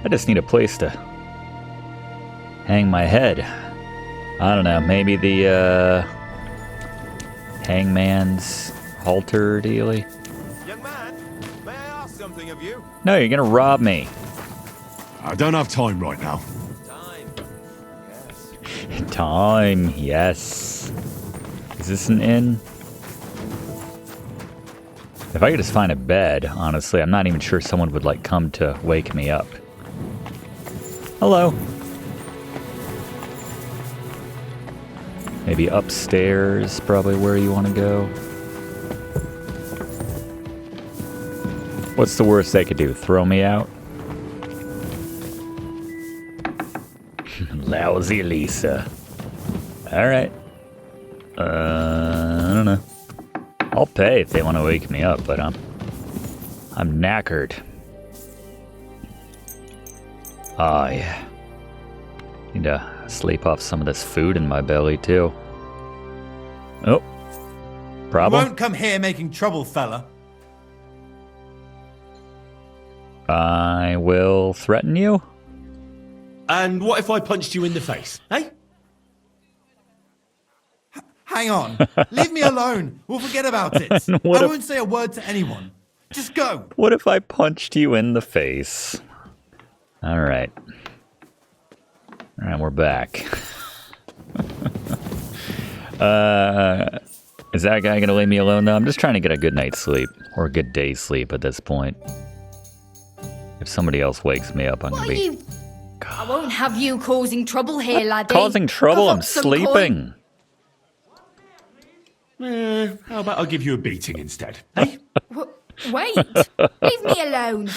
I just need a place to hang my head. I don't know, maybe the hangman's halter dealy? Young man, may I ask something of you? No, you're gonna rob me. I don't have time right now. Time. Yes. Time, yes. Is this an inn? If I could just find a bed, honestly, I'm not even sure someone would, like, come to wake me up. Hello. Maybe upstairs, probably where you want to go. What's the worst they could do? Throw me out? Lousy Lisa. Alright. I don't know. I'll pay if they want to wake me up, but I'm knackered. Oh, yeah. Need to sleep off some of this food in my belly, too. Oh. Problem? You won't come here making trouble, fella. I will threaten you? And what if I punched you in the face, eh? Hang on. Leave me alone. We'll forget about it. I won't say a word to anyone. Just go. What if I punched you in the face? Alright. Alright, we're back. Is that guy gonna leave me alone though? I'm just trying to get a good night's sleep. Or a good day's sleep at this point. If somebody else wakes me up, I'm gonna be... I won't have you causing trouble here, laddie. Causing trouble? I'm sleeping. How about I give you a beating instead, eh? Wait! Leave me alone.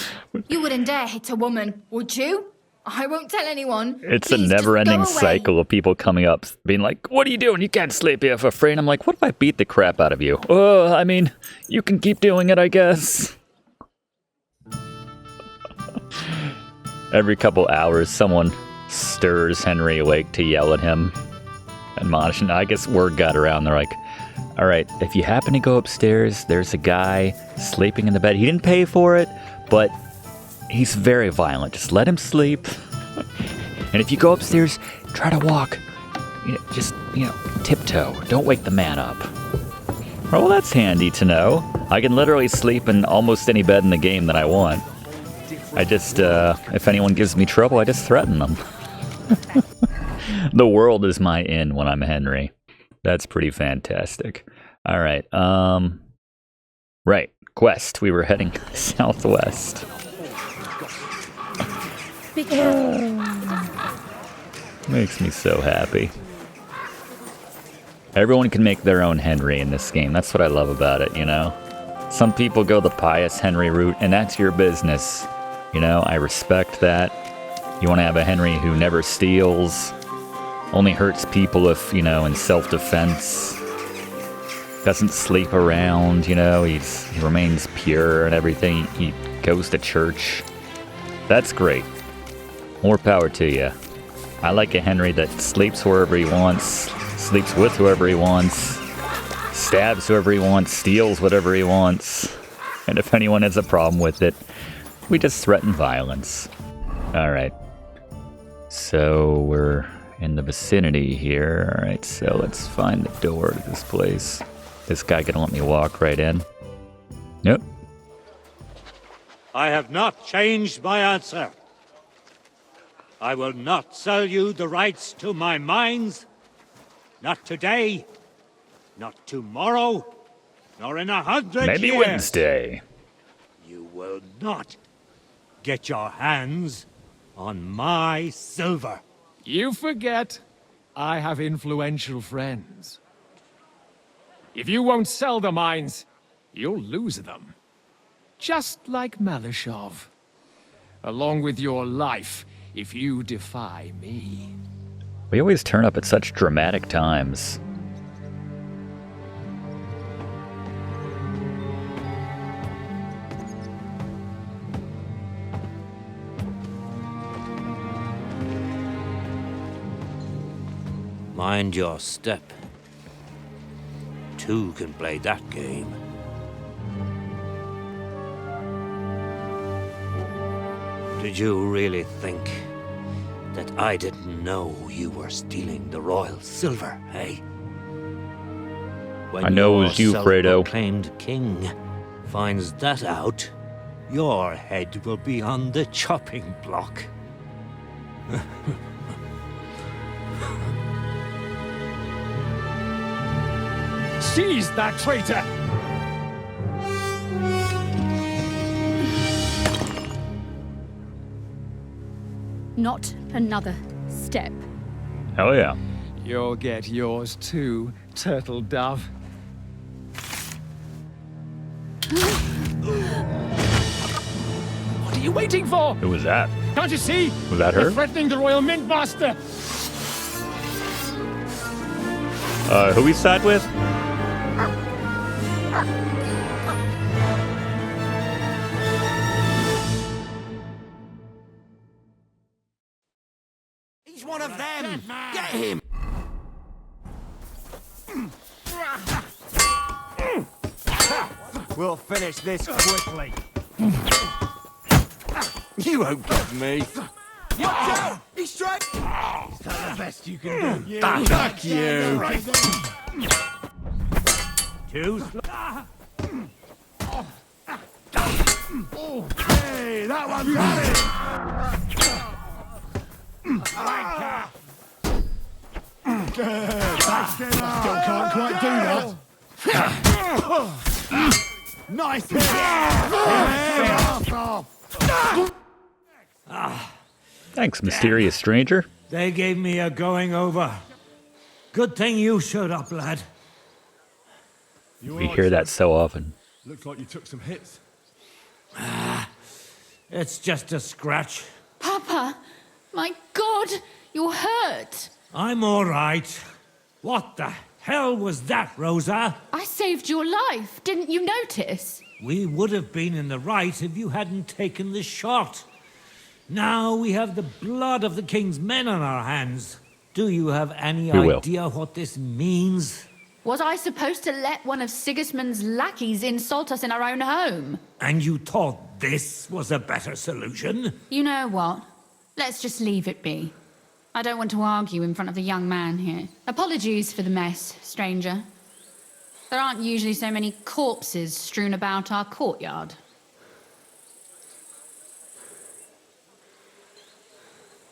You wouldn't dare hit a woman, would you? I won't tell anyone. It's Please, a never-ending cycle of people coming up, being like, what are you doing? You can't sleep here for free. And I'm like, what if I beat the crap out of you? Oh, I mean, you can keep doing it, I guess. Every couple hours, someone stirs Henry awake to yell at him. Admonish. And I guess word got around. They're like, all right, if you happen to go upstairs, there's a guy sleeping in the bed. He didn't pay for it, but he's very violent. Just let him sleep. And if you go upstairs, try to walk. Just tiptoe. Don't wake the man up. Oh, well, that's handy to know. I can literally sleep in almost any bed in the game that I want. I just, if anyone gives me trouble, I just threaten them. The world is my inn when I'm Henry. That's pretty fantastic. All right. Right. Quest. We were heading southwest. Makes me so happy. Everyone can make their own Henry in this game. That's what I love about it, you know? Some people go the pious Henry route, and that's your business. You know, I respect that. You want to have a Henry who never steals, only hurts people if, in self-defense, doesn't sleep around, he remains pure and everything. He goes to church. That's great. More power to you. I like a Henry that sleeps wherever he wants, sleeps with whoever he wants, stabs whoever he wants, steals whatever he wants. And if anyone has a problem with it, we just threaten violence. Alright. So we're in the vicinity here. Alright, so let's find the door to this place. This guy gonna let me walk right in? Nope. I have not changed my answer. I will not sell you the rights to my mines. Not today, not tomorrow, nor in 100 Maybe years. Wednesday. You will not get your hands on my silver. You forget, I have influential friends. If you won't sell the mines, you'll lose them. Just like Malashov. Along with your life, if you defy me. We always turn up at such dramatic times. Mind your step. Two can play that game. Did you really think that I didn't know you were stealing the royal silver, eh? When I know it was you, your Fredo. self-proclaimed king finds that out, your head will be on the chopping block. Seize that traitor! Not another step. Hell yeah. You'll get yours too, turtle dove. What are you waiting for? Who was that? Can't you see? Was that You're her? threatening the Royal Mint Master! Who we side with? He's one of them! Get him! We'll finish this quickly. You won't get me. Watch out! He's straight! Is that the best you can do? Fuck you! Too slow. Hey, that one's got it! Still can't quite do that. Nice hit! Thanks, mysterious stranger. They gave me a going over. Good thing you showed up, lad. We hear that so often. Looks like you took some hits. It's just a scratch. Papa! My God! You're hurt! I'm all right. What the hell was that, Rosa? I saved your life. Didn't you notice? We would have been in the right if you hadn't taken the shot. Now we have the blood of the king's men on our hands. Do you have any We will. idea what this means? Was I supposed to let one of Sigismund's lackeys insult us in our own home? And you thought this was a better solution? You know what? Let's just leave it be. I don't want to argue in front of the young man here. Apologies for the mess, stranger. There aren't usually so many corpses strewn about our courtyard.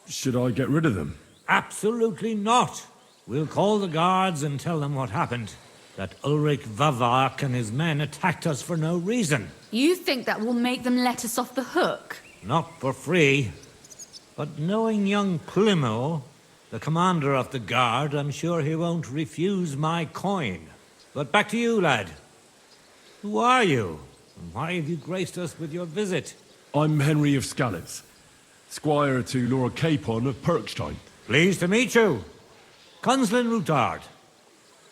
Should I get rid of them? Absolutely not. We'll call the guards and tell them what happened. That Ulrich Vavak and his men attacked us for no reason. You think that will make them let us off the hook? Not for free. But knowing young Plimo, the commander of the guard, I'm sure he won't refuse my coin. But back to you, lad. Who are you? And why have you graced us with your visit? I'm Henry of Skalitz, squire to Lord Capon of Perkstein. Pleased to meet you. Conslin Rutard.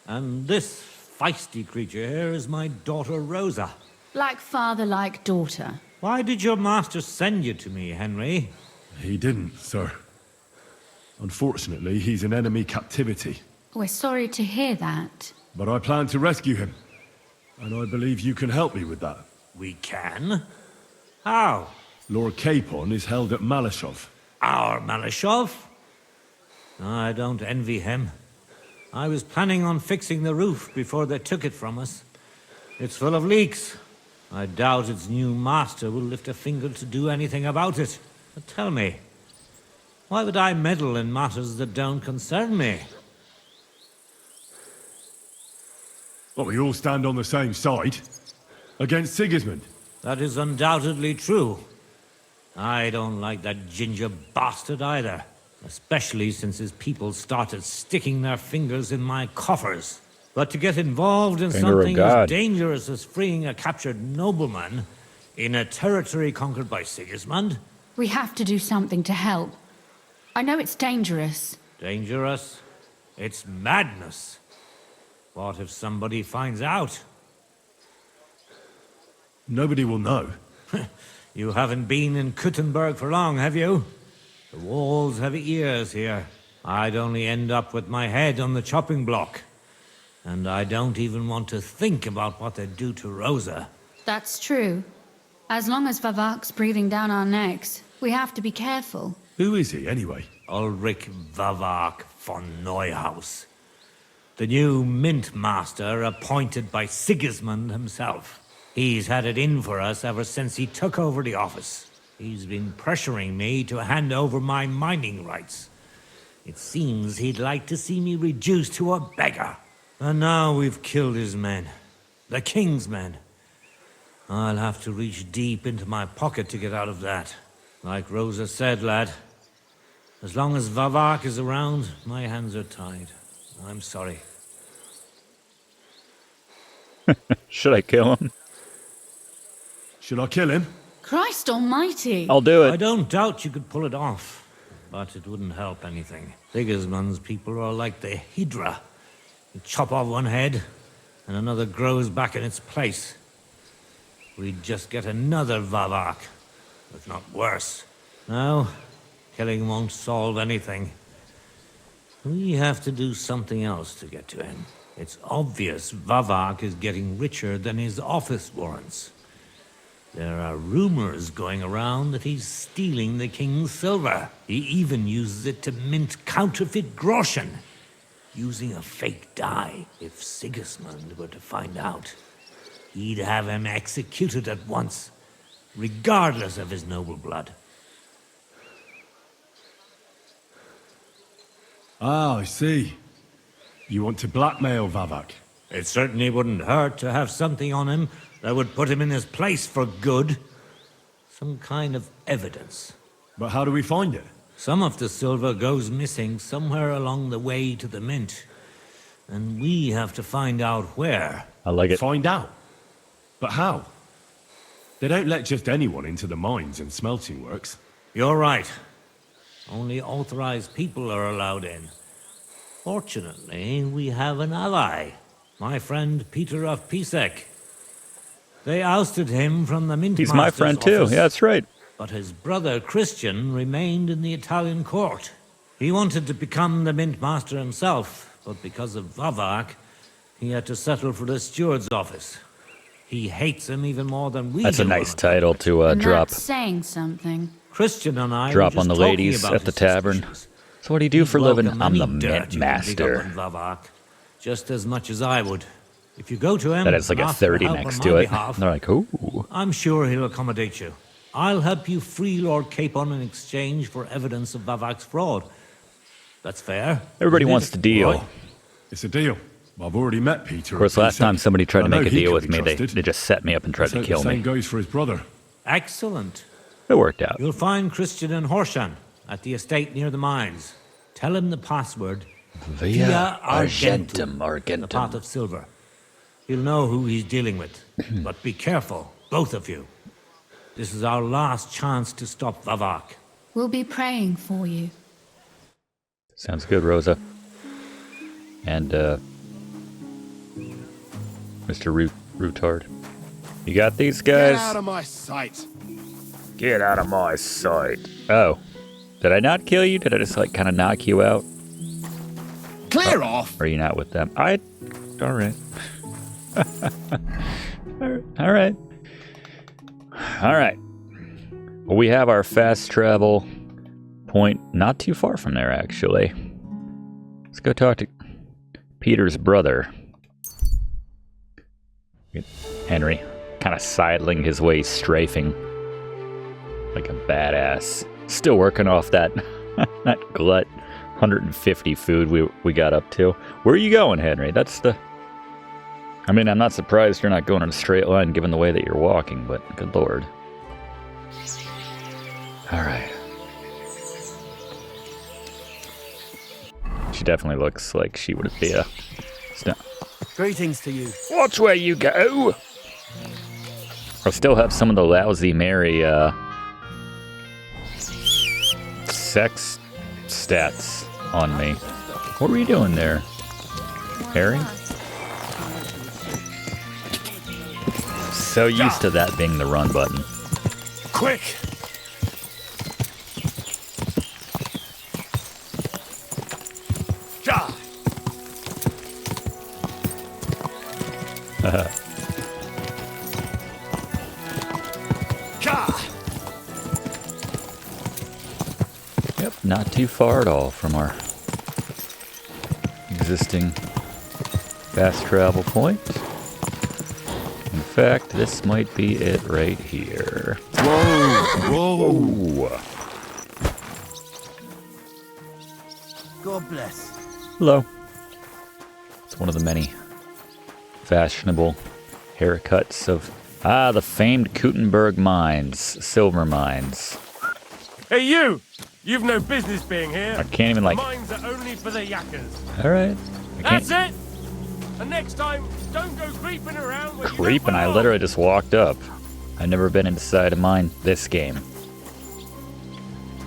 And this feisty creature here is my daughter Rosa. Like father, like daughter. Why did your master send you to me, Henry? He didn't, sir. Unfortunately, he's in enemy captivity. We're sorry to hear that. But I plan to rescue him. And I believe you can help me with that. We can? How? Lord Capon is held at Malashov. Our Malashov? I don't envy him. I was planning on fixing the roof before they took it from us. It's full of leaks. I doubt its new master will lift a finger to do anything about it. But tell me, why would I meddle in matters that don't concern me? Well, we all stand on the same side. Against Sigismund. That is undoubtedly true. I don't like that ginger bastard either. Especially since his people started sticking their fingers in my coffers. But to get involved in Finger of something God. as dangerous as freeing a captured nobleman in a territory conquered by Sigismund? We have to do something to help. I know it's dangerous. Dangerous? It's madness. What if somebody finds out? Nobody will know. You haven't been in Kuttenberg for long, have you? The walls have ears here. I'd only end up with my head on the chopping block. And I don't even want to think about what they'd do to Rosa. That's true. As long as Vavak's breathing down our necks, We have to be careful. Who is he, anyway? Ulrich Vavak von Neuhaus. The new mint master appointed by Sigismund himself. He's had it in for us ever since he took over the office. He's been pressuring me to hand over my mining rights. It seems he'd like to see me reduced to a beggar. And now we've killed his men. The king's men. I'll have to reach deep into my pocket to get out of that. Like Rosa said, lad, as long as Vavak is around, my hands are tied. I'm sorry. Should I kill him? Should I kill him? Christ almighty! I'll do I it. don't doubt you could pull it off, but it wouldn't help anything. Sigismund's people are like the Hydra. You chop off one head, and another grows back in its place. We'd just get another Vavak, if not worse. No, killing won't solve anything. We have to do something else to get to him. It's obvious Vavak is getting richer than his office warrants. There are rumors going around that he's stealing the king's silver. He even uses it to mint counterfeit groschen, using a fake dye. If Sigismund were to find out, he'd have him executed at once, regardless of his noble blood. Ah, I see. You want to blackmail Vavak? It certainly wouldn't hurt to have something on him that would put him in his place for good. Some kind of evidence. But how do we find it? Some of the silver goes missing somewhere along the way to the mint. And we have to find out where. I like it. Find out? But how? They don't let just anyone into the mines and smelting works. You're right. Only authorized people are allowed in. Fortunately, we have an ally. My friend Peter of Pisek. They ousted him from the mint. He's my friend too. Office, Yeah, that's right. but his brother Christian remained in the Italian court. He wanted to become the mint master himself, but because of Vavak, he had to settle for the steward's office. He hates him even more than we do. That's a nice title to And drop. that's saying something. Christian and I Drop were on just the talking ladies about at the his tavern. suspicions. So what do you do He'd for a living? welcome I'm the any mint dirt you can dig up master. on Vavak, just as much as I would. If you go to him, That has like and a ask for 30 help next on to my it. behalf, They're like, ooh. I'm sure he'll accommodate you. I'll help you free Lord Capon in exchange for evidence of Vavak's fraud. That's fair. Everybody Isn't wants it? to deal. Right. It's a deal. I've already met Peter. Of course, last time somebody tried to make a deal with me, they they just set me up and tried to kill The same me. goes for his brother. Excellent. It worked out. You'll find Christian and Horshan at the estate near the mines. Tell him the password. Via Argentum, Argentum, the pot Argentum. of silver. He'll know who he's dealing with. But be careful, both of you. This is our last chance to stop Vavak. We'll be praying for you. Sounds good, Rosa. And, Mr. Rutard. You got these guys? Get out of my sight. Get out of my sight. Oh. Did I not kill you? Did I just, like, kind of knock you out? Clear off. Or are you not with them? Alright. Alright. Alright. Well, we have our fast travel point not too far from there, actually. Let's go talk to Peter's brother. Henry, kind of sidling his way, strafing like a badass. Still working off that that glut 150 food we got up to. Where are you going, Henry? That's the... I mean, I'm not surprised you're not going in a straight line given the way that you're walking, but good lord. Alright. She definitely looks like she would be a... Greetings to you. Watch where you go! I still have some of the lousy Mary, sex stats on me. What were you doing there, Harry? So used to that being the run button. Quick! Ja! Ja! Yep, not too far at all from our existing fast travel point. In fact, this might be it right here. Whoa! God bless. Hello. It's one of the many fashionable haircuts of the famed Gutenberg mines, silver mines. Hey, you! You've no business being here. I can't even like. Mines are only for the yakkers. All right. That's it. And next time, don't go creeping around. Creeping? I literally just walked up. I've never been inside a mine this game.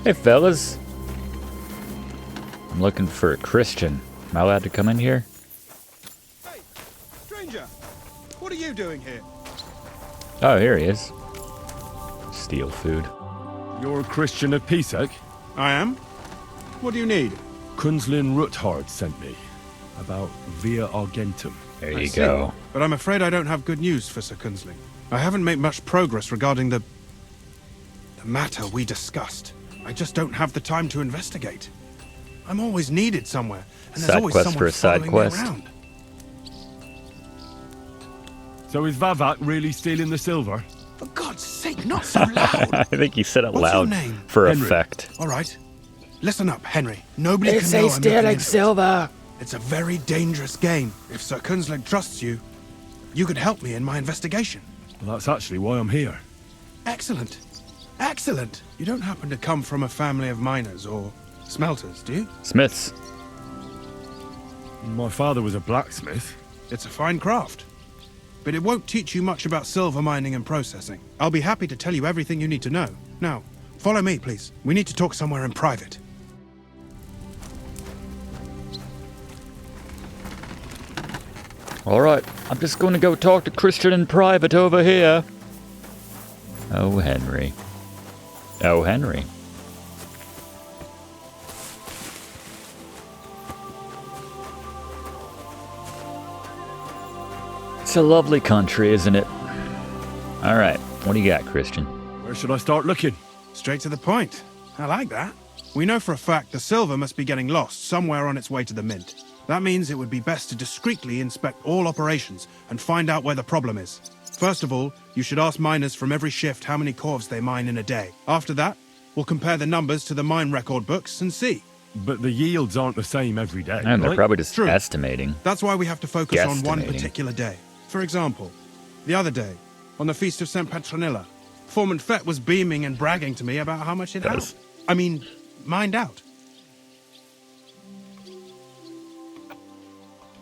Hey, fellas. I'm looking for a Christian. Am I allowed to come in here? Hey, stranger! What are you doing here? Oh, here he is. Steal food. You're Christian Pisek? I am. What do you need? Kunzlin Ruthards sent me about Via Argentum. There you go. But I'm afraid I don't have good news for Sir Kunzling. I haven't made much progress regarding the matter we discussed. I just don't have the time to investigate. I'm always needed somewhere, and there's always someone following me around. So is Vavak really stealing the silver? For God's sake, not so loud! I think he said it What's loud your name? for Henry. effect. All right. Listen up, Henry. Nobody can know I'm stealing silver. It's a very dangerous game. If Sir Kunzling trusts you, you could help me in my investigation. Well, that's actually why I'm here. Excellent. Excellent. You don't happen to come from a family of miners or smelters, do you? Smiths. My father was a blacksmith. It's a fine craft. But it won't teach you much about silver mining and processing. I'll be happy to tell you everything you need to know. Now, follow me, please. We need to talk somewhere in private. All right, I'm just going to go talk to Christian in private over here. Oh, Henry. Oh, Henry. It's a lovely country, isn't it? All right, what do you got, Christian? Where should I start looking? Straight to the point. I like that. We know for a fact the silver must be getting lost somewhere on its way to the mint. That means it would be best to discreetly inspect all operations and find out where the problem is. First of all, you should ask miners from every shift how many corves they mine in a day. After that, we'll compare the numbers to the mine record books and see. But the yields aren't the same every day. And they're right? probably just True. estimating. That's why we have to focus on one Guesstimating. particular day. For example, the other day, on the Feast of St. Petronilla, Foreman Fett was beaming and bragging to me about how much it had. I mean, mined out.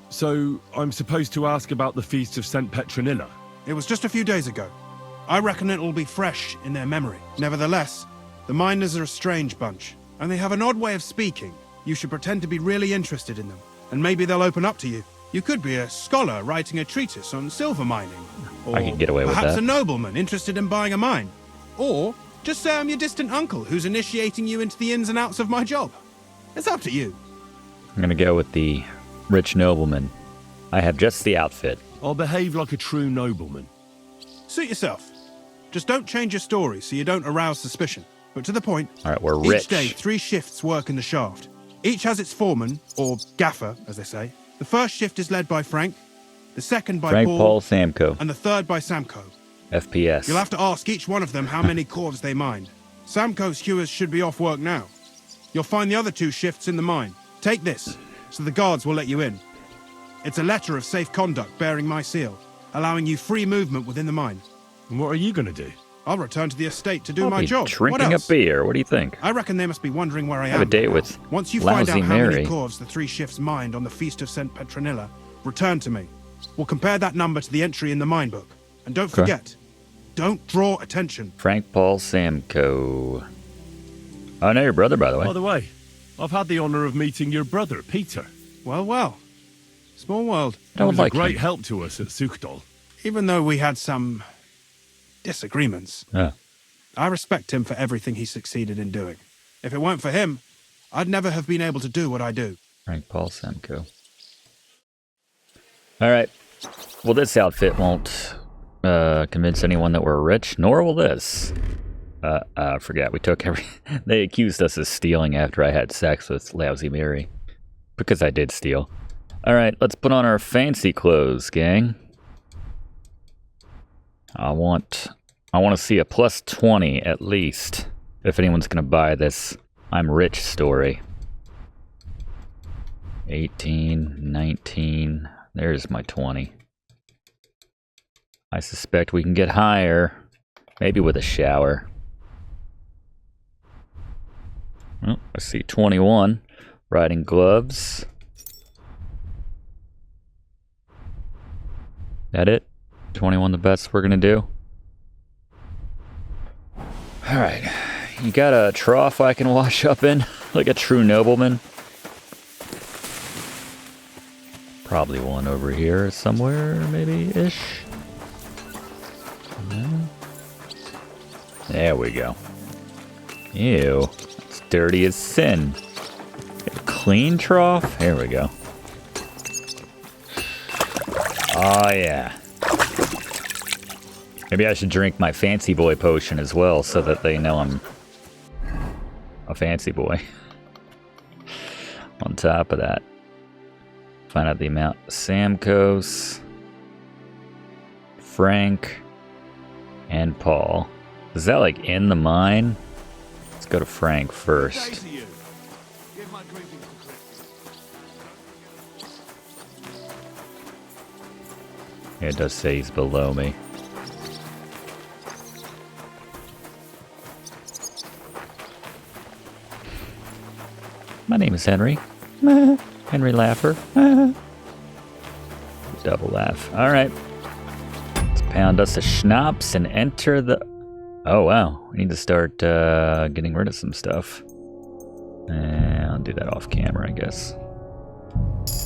So, I'm supposed to ask about the Feast of St. Petronilla? It was just a few days ago. I reckon it'll be fresh in their memory. Nevertheless, the miners are a strange bunch, and they have an odd way of speaking. You should pretend to be really interested in them, and maybe they'll open up to you. You could be a scholar writing a treatise on silver mining. Or I could get away with perhaps that. a nobleman interested in buying a mine. Or just say I'm your distant uncle who's initiating you into the ins and outs of my job. It's up to you. I'm going to go with the rich nobleman. I have just the outfit. I'll behave like a true nobleman. Suit yourself. Just don't change your story so you don't arouse suspicion. But to the point. All right, we're Each rich. day, 3 shifts work in the shaft. Each has its foreman, or gaffer, as they say. The first shift is led by Frank, the second by Frank Paul Samco. and the third by Samco. FPS. You'll have to ask each one of them how many corves they mined. Samco's hewers should be off work now. You'll find the other 2 shifts in the mine. Take this, so the guards will let you in. It's a letter of safe conduct bearing my seal, allowing you free movement within the mine. And what are you going to do? I'll return to the estate to do I'll my be job. What drinking a else? beer. What do you think? I reckon they must be wondering where I am. Have a date by now. with Once you find Lousy out how many Mary. corves the 3 shifts mined on the Feast of St. Petronilla, return to me. We'll compare that number to the entry in the mine book. And don't Okay. forget, don't draw attention. Frank Paul Samco. I know your brother, by the way. By the way, I've had the honor of meeting your brother, Peter. Well, well. Small world. I don't He was like a great him. help to us at Sukdal. Even though we had some disagreements, Yeah. I respect him for everything he succeeded in doing. If it weren't for him, I'd never have been able to do what I do. Frank Paul Samco. All right. Well, this outfit won't convince anyone that we're rich, nor will this. I forgot. We took every... They accused us of stealing after I had sex with Lousy Mary. Because I did steal. Alright, let's put on our fancy clothes, gang. I want to see a plus 20 at least. If anyone's gonna buy this I'm rich story. 18, 19. There's my 20. I suspect we can get higher. Maybe with a shower. Oh, I see 21. Riding gloves. That it? 21 the best we're gonna do? Alright. You got a trough I can wash up in? Like a true nobleman? Probably one over here somewhere, maybe-ish. No. There we go. Ew. It's dirty as sin. A clean trough? There we go. Oh, yeah. Maybe I should drink my fancy boy potion as well so that they know I'm a fancy boy. On top of that. Find out the amount. Samkos, Frank, and Paul. Is that like in the mine? Let's go to Frank first. Yeah, it does say he's below me. My name is Henry. Henry Laugher. Double laugh. Alright. Let's pound us a schnapps and enter the... Oh, wow. We need to start getting rid of some stuff. I'll do that off camera, I guess.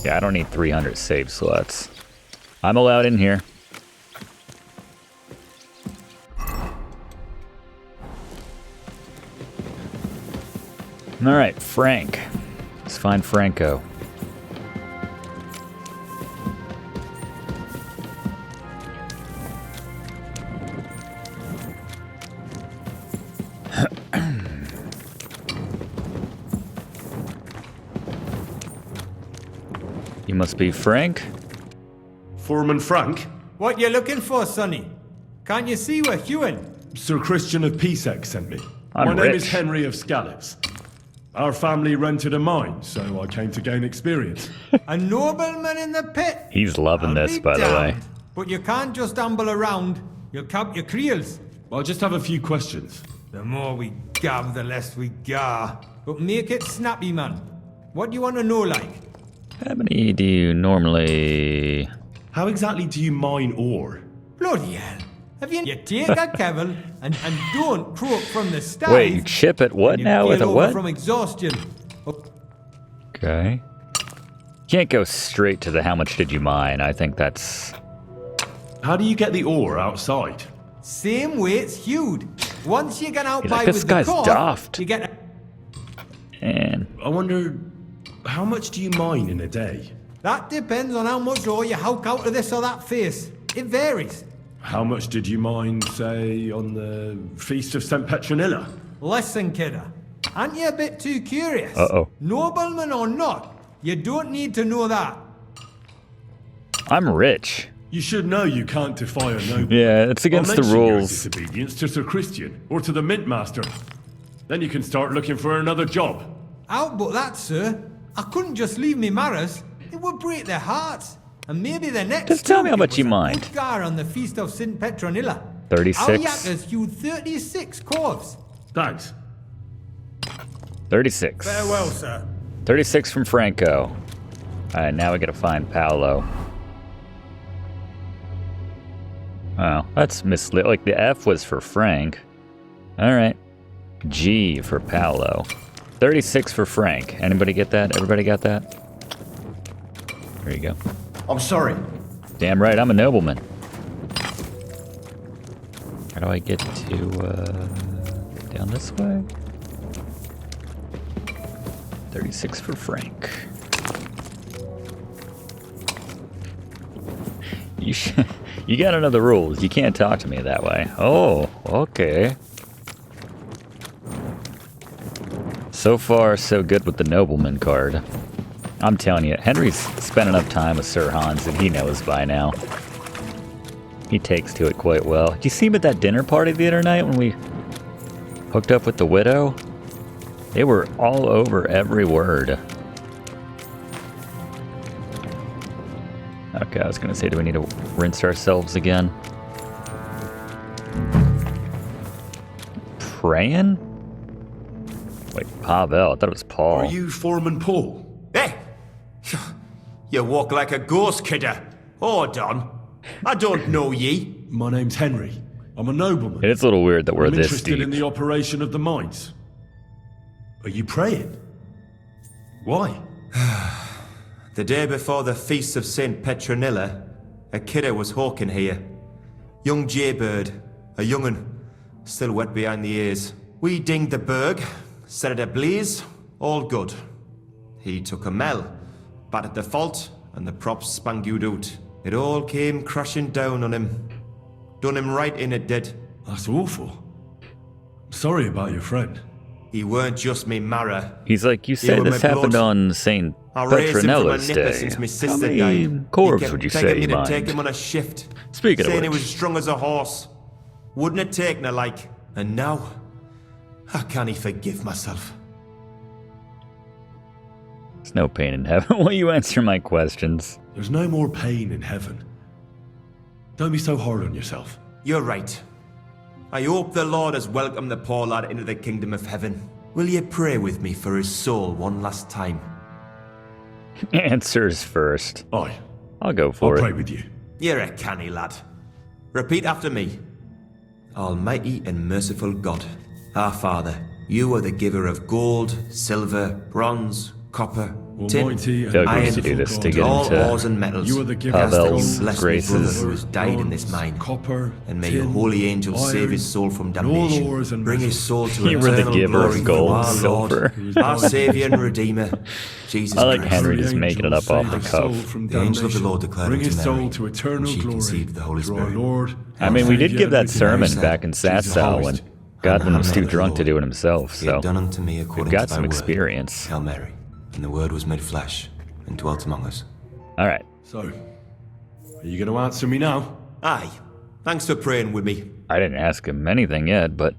Yeah, I don't need 300 save slots. I'm allowed in here. Alright, Frank. Let's find Franco. You must be Frank? Foreman Frank? What you looking for, Sonny? Can't you see we're Hewin? Sir Christian of Pisek sent me. I'm My name is rich. Henry of Scallops. Our family rented a mine, so I came to gain experience. A nobleman in the pit? He's loving I'll this, be by the way. damned. But you can't just amble around. You'll cap your creels. I'll just have a few questions. The more we gab, the less we gar. But make it snappy, man. What do you want to know, like? How many do you normally... How exactly do you mine ore? Bloody hell. Have you take a kevel and don't croak from the start. Wait, you chip it what now with a what? From exhaustion. Okay. Can't go straight to the how much did you mine. I think that's... How do you get the ore outside? Same way it's hewed. Once you get out He's by like, this with guy's the cord, daft. you get... And... I wonder, how much do you mine in a day? That depends on how much ore you howk out of this or that face. It varies. How much did you mine, say, on the Feast of St. Petronilla? Listen, kidder. Aren't you a bit too curious? Uh-oh. Nobleman or not, you don't need to know that. I'm rich. You should know you can't defy a noble. Yeah, it's against the Or mention your rules. disobedience to Sir Christian or to the Mint Master. Then you can start looking for another job. Out but that, sir. I couldn't just leave me marrows. It would break their hearts. And maybe the next... Just tell me how much you mined. Good guy on the Feast of St. Petronilla. 36. Our yakkers hewed 36 corves. Thanks. 36. Farewell, sir. 36 from Franco. Alright, now we gotta find Paolo. Oh, that's mislit. Like, the F was for Frank. Alright. G for Paolo. 36 for Frank. Anybody get that? Everybody got that? There you go. I'm sorry. Damn right, I'm a nobleman. How do I get to, down this way? 36 for Frank. You gotta know the rules. You can't talk to me that way. Oh, okay. So far, so good with the nobleman card. I'm telling you, Henry's spent enough time with Sir Hans that he knows by now. He takes to it quite well. Did you see him at that dinner party the other night when we hooked up with the widow? They were all over every word. Okay, I was gonna say, do we need to rinse ourselves again? Praying? Wait, Pavel, I thought it was Paul. Are you Foreman Paul? Hey! You walk like a ghost, kidder. Hold on. I don't know ye. My name's Henry. I'm a nobleman. It's a little weird that we're I'm this interested deep. in the operation of the mines. Are you praying? Why? The day before the feast of St. Petronilla, a kidder was hawking here. Young jaybird, a young'un, still wet behind the ears. We dinged the berg, set it ablaze, all good. He took a mell, battered the fault, and the props spangued out. It all came crashing down on him. Done him right in, it did. That's awful. Sorry about your friend. He weren't just me marrow. He's like, you said this happened on St. I raised him from a Petronilla's nipper Day. since my How sister many died. corvs He kept would you begging say me you to take mind? him on a shift. Speaking of saying he which. was strong as a horse. Wouldn't it take no like? And now, I can't forgive myself. There's no pain in heaven. Will you answer my questions? There's no more pain in heaven. Don't be so hard on yourself. You're right. I hope the Lord has welcomed the poor lad into the kingdom of heaven. Will you pray with me for his soul one last time? Answers first. Aye. I'll go for I'll it. pray with you. You're a canny lad. Repeat after me. Almighty and merciful God, our Father, you are the giver of gold, silver, bronze, copper, tin, Almighty and Doug iron, used to do this to get all into ores and metals. You are the giver Cast of that Pavel's you bless me graces. brother who has died in this mine. Copper, And may tin, your holy angels iron, save his soul from and all damnation. ores and Bring his metals. soul to You were the eternal giver of glory through gold, our silver. Lord, our Saviour and Redeemer, Jesus I like Christ. Henry just making it up off the cuff. The angel of the Lord declared Bring unto his Mary, soul to and eternal she glory conceived the Holy through Spirit. our Lord. I mean, we did give that sermon said, back in Sasau when God didn't was too drunk to do it himself, He had so done unto me we've according got to thy some word. experience. Hail Mary, and the Word was made flesh, and dwelt among us. Alright. So, are you going to answer me now? Aye. Thanks for praying with me. I didn't ask him anything yet, but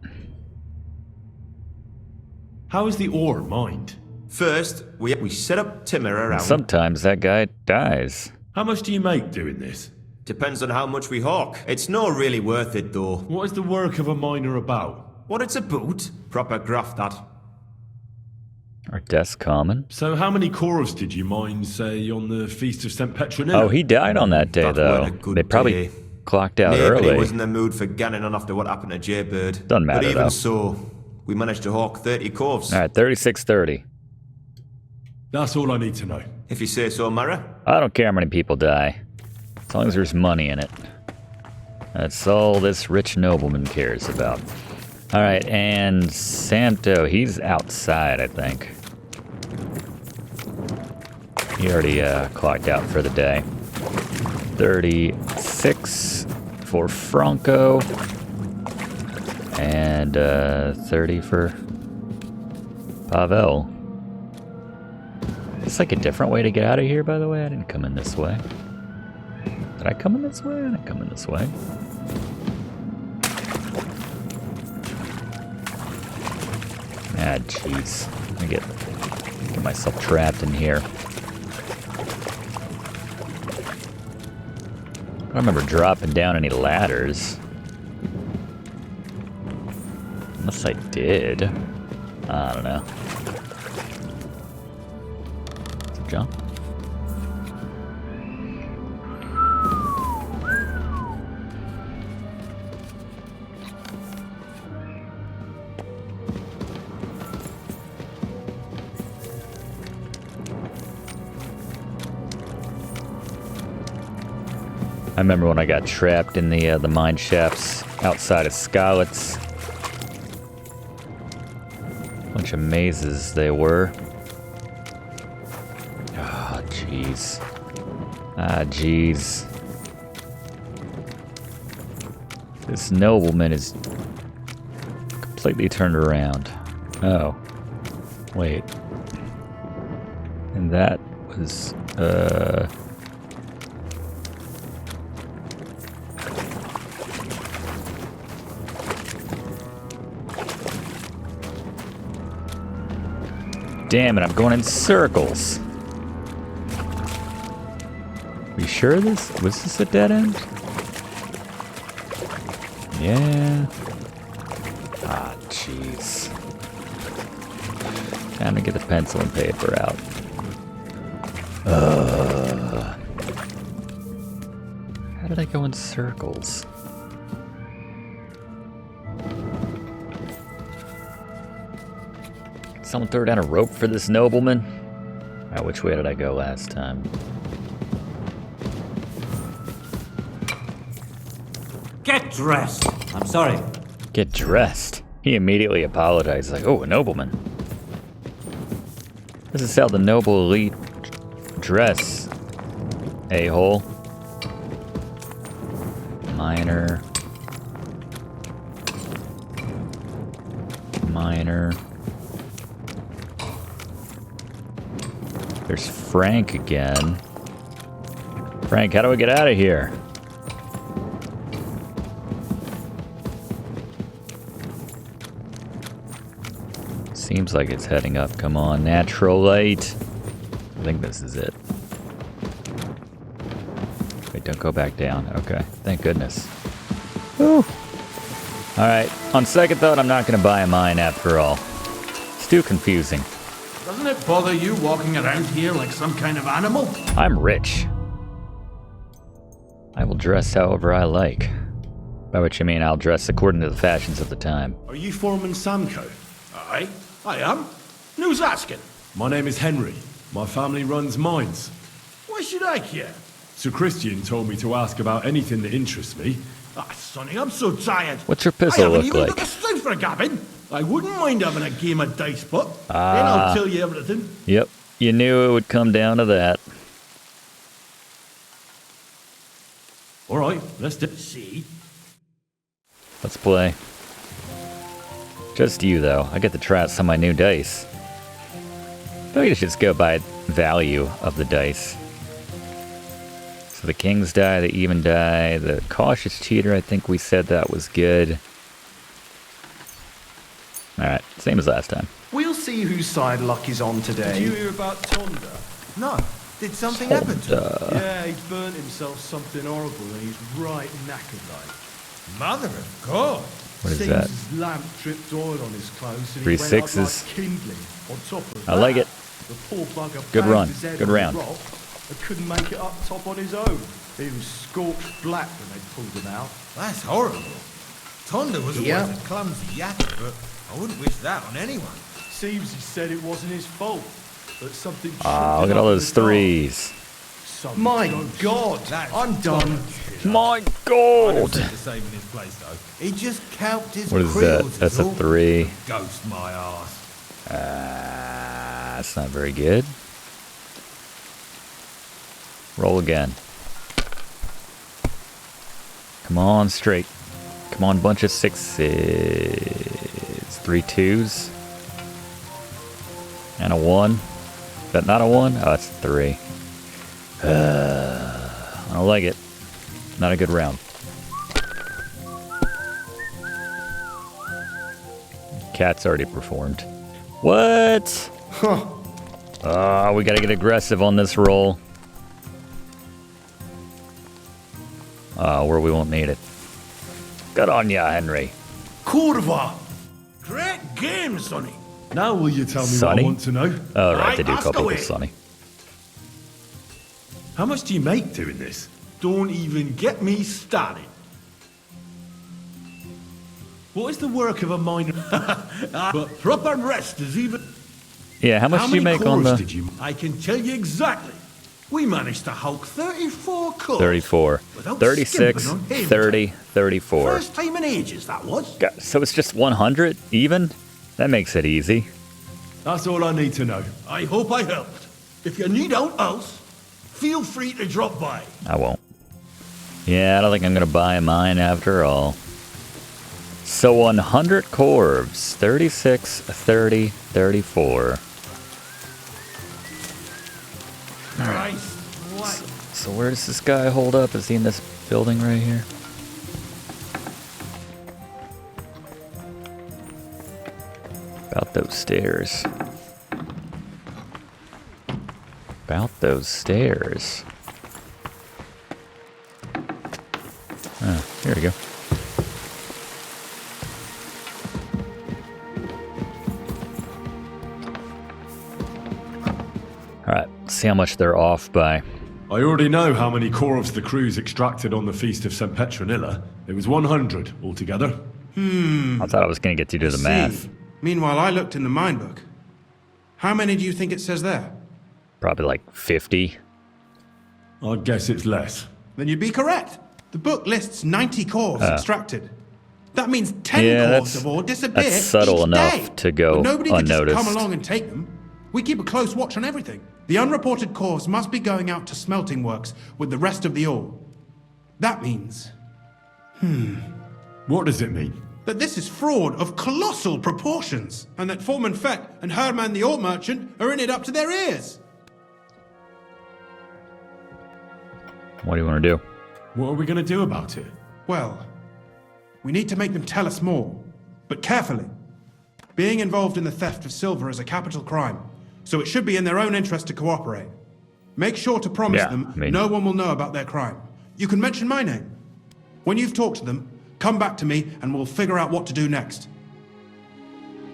How is the ore mined? First, we set up timber around. sometimes that guy dies. How much do you make doing this? Depends on how much we hawk. It's not really worth it, though. What is the work of a miner about? What it's about? Proper graft, that. Are deaths common? So how many corvs did you mine, say, on the Feast of St. Petronilla? Oh, he died on that day, That though. weren't a good They probably day. clocked out Nobody early. was in the mood for ganning on after what happened to Jaybird. Doesn't matter, But even though. so, we managed to hawk 30 corvs. Alright, 36:30. That's all I need to know. If you say so, Mara. I don't care how many people die, as long as there's money in it. That's all this rich nobleman cares about. Alright, and Santo, he's outside, I think. He already clocked out for the day. 36 for Franco. And 30 for Pavel. It's like a different way to get out of here, by the way. I didn't come in this way. Did I come in this way? I didn't come in this way. Ah, jeez. I get myself trapped in here. I don't remember dropping down any ladders. Unless I did. I don't know. Is it jump? I remember when I got trapped in the mine shafts outside of Skalitz. Bunch of mazes they were. Ah, jeez. Ah, jeez. This nobleman is completely turned around. Oh. Wait. And that was, damn it, I'm going in circles. You sure was this a dead end? Yeah. Ah, jeez. Time to get the pencil and paper out. How did I go in circles? Someone throw down a rope for this nobleman? Alright, which way did I go last time? Get dressed! I'm sorry. Get dressed? He immediately apologized, like, oh, a nobleman. This is how the noble elite dress, a-hole. Minor. Minor. There's Frank again. Frank, how do I get out of here? Seems like it's heading up. Come on, natural light. I think this is it. Wait, don't go back down. Okay, thank goodness. Whew. Alright, on second thought, I'm not going to buy a mine after all. It's too confusing. Doesn't it bother you walking around here like some kind of animal? I'm rich. I will dress however I like. By which I mean I'll dress according to the fashions of the time. Are you Foreman Samco? Aye, I am. Who's asking? My name is Henry. My family runs mines. Why should I care? Sir Christian told me to ask about anything that interests me. Ah, Sonny, I'm so tired. What's your pistol look I haven't even like? got the strength for gabbing. I wouldn't mind having a game of dice, but then I'll tell you everything. Yep, you knew it would come down to that. All right, let's do. See? Let's play. Just you, though. I get to try out some of my new dice. I feel like I should just go by value of the dice. So the kings die, the even die, the cautious cheater, I think we said that was good. Alright, same as last time. We'll see whose side luck is on today. Did you hear about Tonda? No. Did something happen to him? Yeah, he's burnt himself something horrible and he's right knackered like. Mother of God. What is Seems that? his lamp dripped oil on his clothes and 3 he went sixes. up like kindling on top of I like it. The poor bugger Good banged run. his head Good on the round. rock and couldn't make it up top on his own. He was scorched black when they pulled him out. That's horrible. Tonda was Yeah. always a clumsy yatter, but I wouldn't wish that on anyone. Seems he said it wasn't his fault, but something. Ah, tripped look him at all up in those the dark. threes. Some My ghost. God, I'm done. My I'd God! have said the same in his place, though. He just calped his What is that? creels, That's a all. 3. Ghost my ass. That's not very good. Roll again. Come on, straight. Come on, bunch of 6s. 3 2s. And a 1. Is that not a 1? Oh, it's a 3. I don't like it. Not a good round. Cat's already performed. What? Oh, we gotta get aggressive on this roll. Oh, where we won't need it. Good on ya, Henry. Curva. Great game, Sonny. Now will you tell me Sonny? what I want to know? Oh, right, Right, they do ask call people away. Sonny. How much do you make doing this? Don't even get me started. What is the work of a miner? But proper rest is even. Yeah, how much How do you many make on cores the... did you? I can tell you exactly. We managed to hulk 34 cores. 34. Without 36, skimping on hay 30, 34. First time in ages, that was. God, so it's just 100 even? That makes it easy. That's all I need to know. I hope I helped. If you need out else, feel free to drop by. I won't. Yeah, I don't think I'm gonna buy mine after all. So 100 corves, 36, 30, 34. Alright. So where does this guy hold up? Is he in this building right here? About those stairs. About those stairs. Oh, here we go. Alright, see how much they're off by. I already know how many corves the crews extracted on the Feast of St. Petronilla. It was 100 altogether. I thought I was going to get you to the math. Meanwhile, I looked in the mine book. How many do you think it says there? Probably like 50. I'd guess it's less. Then you'd be correct. The book lists 90 corves extracted. That means 10 corves of ore disappear that's subtle each enough day. to go But nobody unnoticed. could just come along and take them. We keep a close watch on everything. The unreported corves must be going out to smelting works with the rest of the ore. That means... What does it mean? that this is fraud of colossal proportions, and that Foreman Fett and Herman the ore merchant are in it up to their ears. What do you want to do? What are we going to do about it? Well, we need to make them tell us more, but carefully. Being involved in the theft of silver is a capital crime, so it should be in their own interest to cooperate. Make sure to promise them no one will know about their crime. You can mention my name. When you've talked to them, come back to me and we'll figure out what to do next.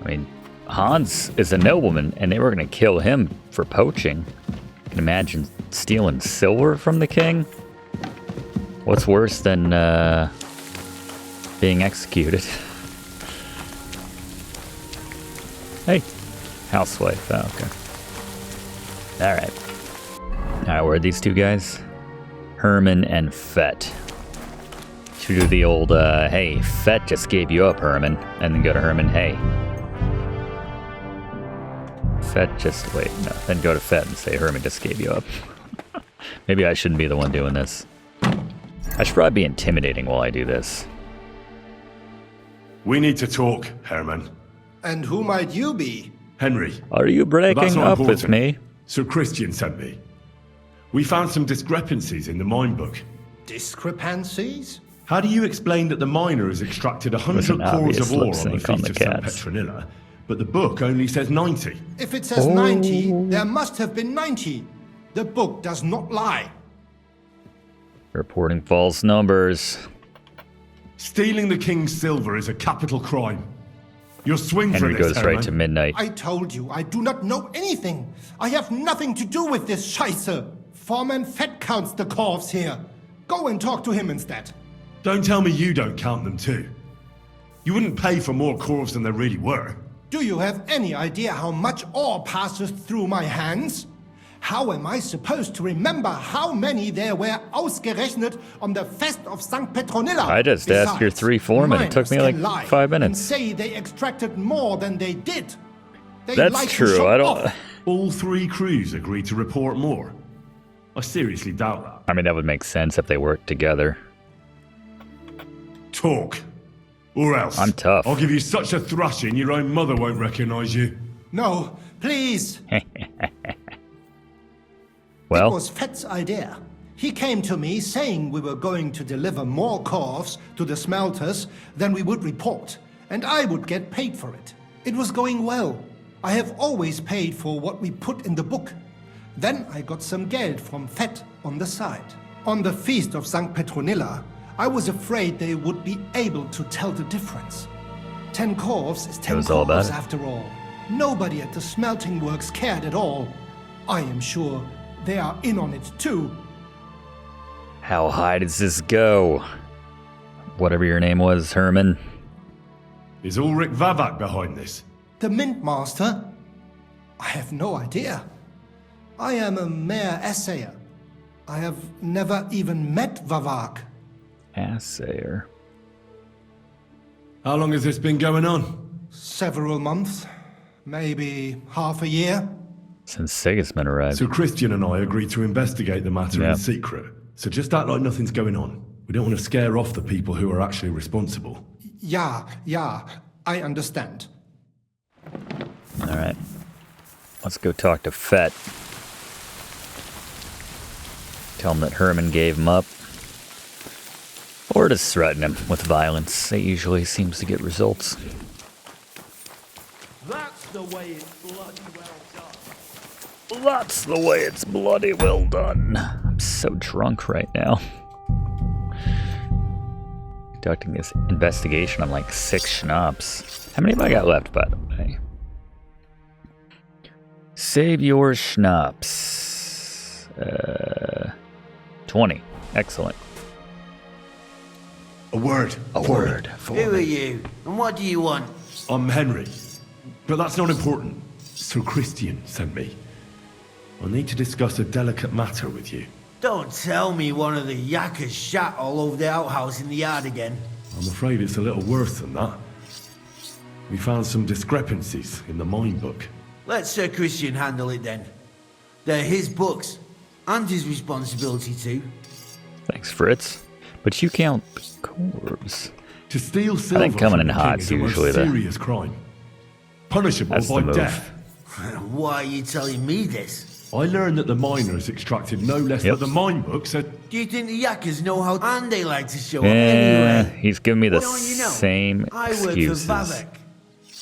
I mean, Hans is a nobleman, and they were going to kill him for poaching. You can imagine stealing silver from the king? What's worse than being executed? Hey, housewife. Oh, okay. All right, where are these two guys? Herman and Fett. Should we do the old, hey, Fett just gave you up, Herman, and then go to Herman, hey. Fett just, wait, no, then go to Fett and say, Herman just gave you up. Maybe I shouldn't be the one doing this. I should probably be intimidating while I do this. We need to talk, Herman. And who might you be? Henry. Are you breaking up with me? Sir Christian sent me. We found some discrepancies in the mine book. Discrepancies? How do you explain that the miner has extracted 100 cores of ore on the Feast of St. Petronilla, but the book only says 90? If it says 90, there must have been 90. The book does not lie. Reporting false numbers. Stealing the king's silver is a capital crime. You'll swing Henry for this, goes right to midnight. I told you, I do not know anything. I have nothing to do with this Scheiße. Foreman Fett counts the corves here. Go and talk to him instead. Don't tell me you don't count them too. You wouldn't pay for more corves than there really were. Do you have any idea how much ore passes through my hands? How am I supposed to remember how many there were ausgerechnet on the Fest of St. Petronilla? I just asked your three foremen. It took me like 5 minutes. And say they extracted more than they did. They That's like true. To show I don't. off. All 3 crews agreed to report more. I seriously doubt that. I mean, that would make sense if they worked together. Talk. Or else. I'm tough. I'll give you such a thrashing your own mother won't recognize you. No, please. Well, it was Fett's idea. He came to me saying we were going to deliver more corves to the smelters than we would report, and I would get paid for it. It was going well. I have always paid for what we put in the book. Then I got some geld from Fett on the side. On the Feast of St. Petronilla, I was afraid they would be able to tell the difference. 10 corves is 10 corves after all. Nobody at the smelting works cared at all. I am sure they are in on it too. how high does this go? Whatever your name was, Herman. Is Ulrich Vavak behind this? The Mint Master? I have no idea. I am a mere assayer. I have never even met Vavak. Assayer. How long has this been going on? Several months. Maybe half a year. Since Sigismund arrived. So Christian and I agreed to investigate the matter in secret. So just act like nothing's going on. We don't want to scare off the people who are actually responsible. Yeah, I understand. Alright. Let's go talk to Fett. Tell him that Herman gave him up. Or just threaten him with violence. It usually seems to get results. That's the way it's bloody well done. That's the way it's bloody well done. I'm so drunk right now. Conducting this investigation on like 6 schnapps. How many have I got left, by the way? Save your schnapps. 20. Excellent. A word. Who are you? And what do you want? I'm Henry. But that's not important. Sir Christian sent me. I need to discuss a delicate matter with you. Don't tell me one of the yakkers shat all over the outhouse in the yard again. I'm afraid it's a little worse than that. We found some discrepancies in the mine book. Let Sir Christian handle it then. They're his books, and his responsibility too. Thanks, Fritz. But you count corpse. To steal silver I think coming in from the hot's king is a usually most serious crime. Punishable That's by the move. death. Why are you telling me this? I learned that the miners extracted no less than the mine book said... Do you think the yakkers know how and they like to show up anyway? He's giving me the Don't you know? same I work excuses. for Vavak,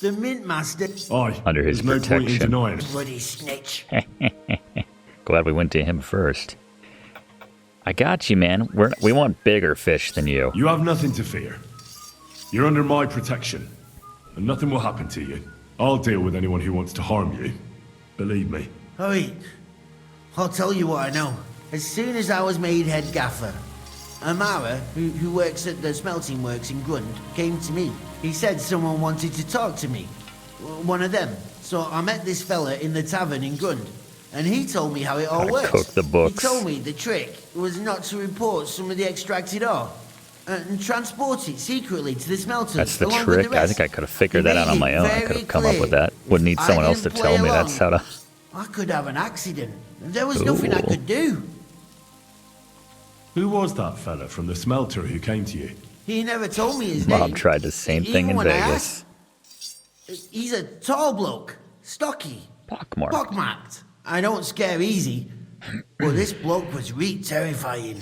the mint master. Aye, Under his there's no point in protection. denying it. Bloody snitch. Glad we went to him first. I got you, man. We want bigger fish than you. You have nothing to fear. You're under my protection, and nothing will happen to you. I'll deal with anyone who wants to harm you. Believe me. Wait, I'll tell you what I know. As soon as I was made head gaffer, Amara, who works at the smelting works in Grund, came to me. He said someone wanted to talk to me. One of them. So I met this fella in the tavern in Grund. And he told me how it all works. Cook the books. He told me the trick was not to report some of the extracted ore and transport it secretly to the smelters. That's the along trick. with the I rest. think I could have figured He that out on made my own. it I could very have come up with clear. that. Wouldn't need I someone else to didn't tell play me that's how along. to... I could have an accident. There was nothing I could do. Who was that fella from the smelter who came to you? He never told me his name. Mom tried the same thing Even in when I Vegas. asked, he's a tall bloke, stocky, Pockmarked. pockmarked. I don't scare easy, but this bloke was terrifying.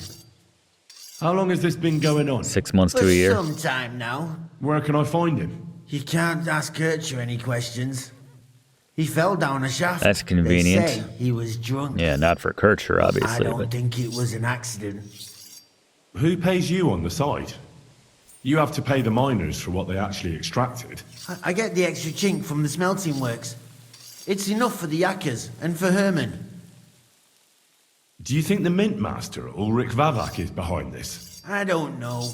How long has this been going on? 6 months For to a year. some time now. Where can I find him? You can't ask Kircher any questions. He fell down a shaft. That's convenient. They say he was drunk. Yeah, not for Kircher, I obviously. don't But think it was an accident. Who pays you on the side? You have to pay the miners for what they actually extracted. I get the extra chink from the smelting works. It's enough for the yakkers and for Herman. Do you think the mint master, Ulrich Vavak, is behind this? I don't know.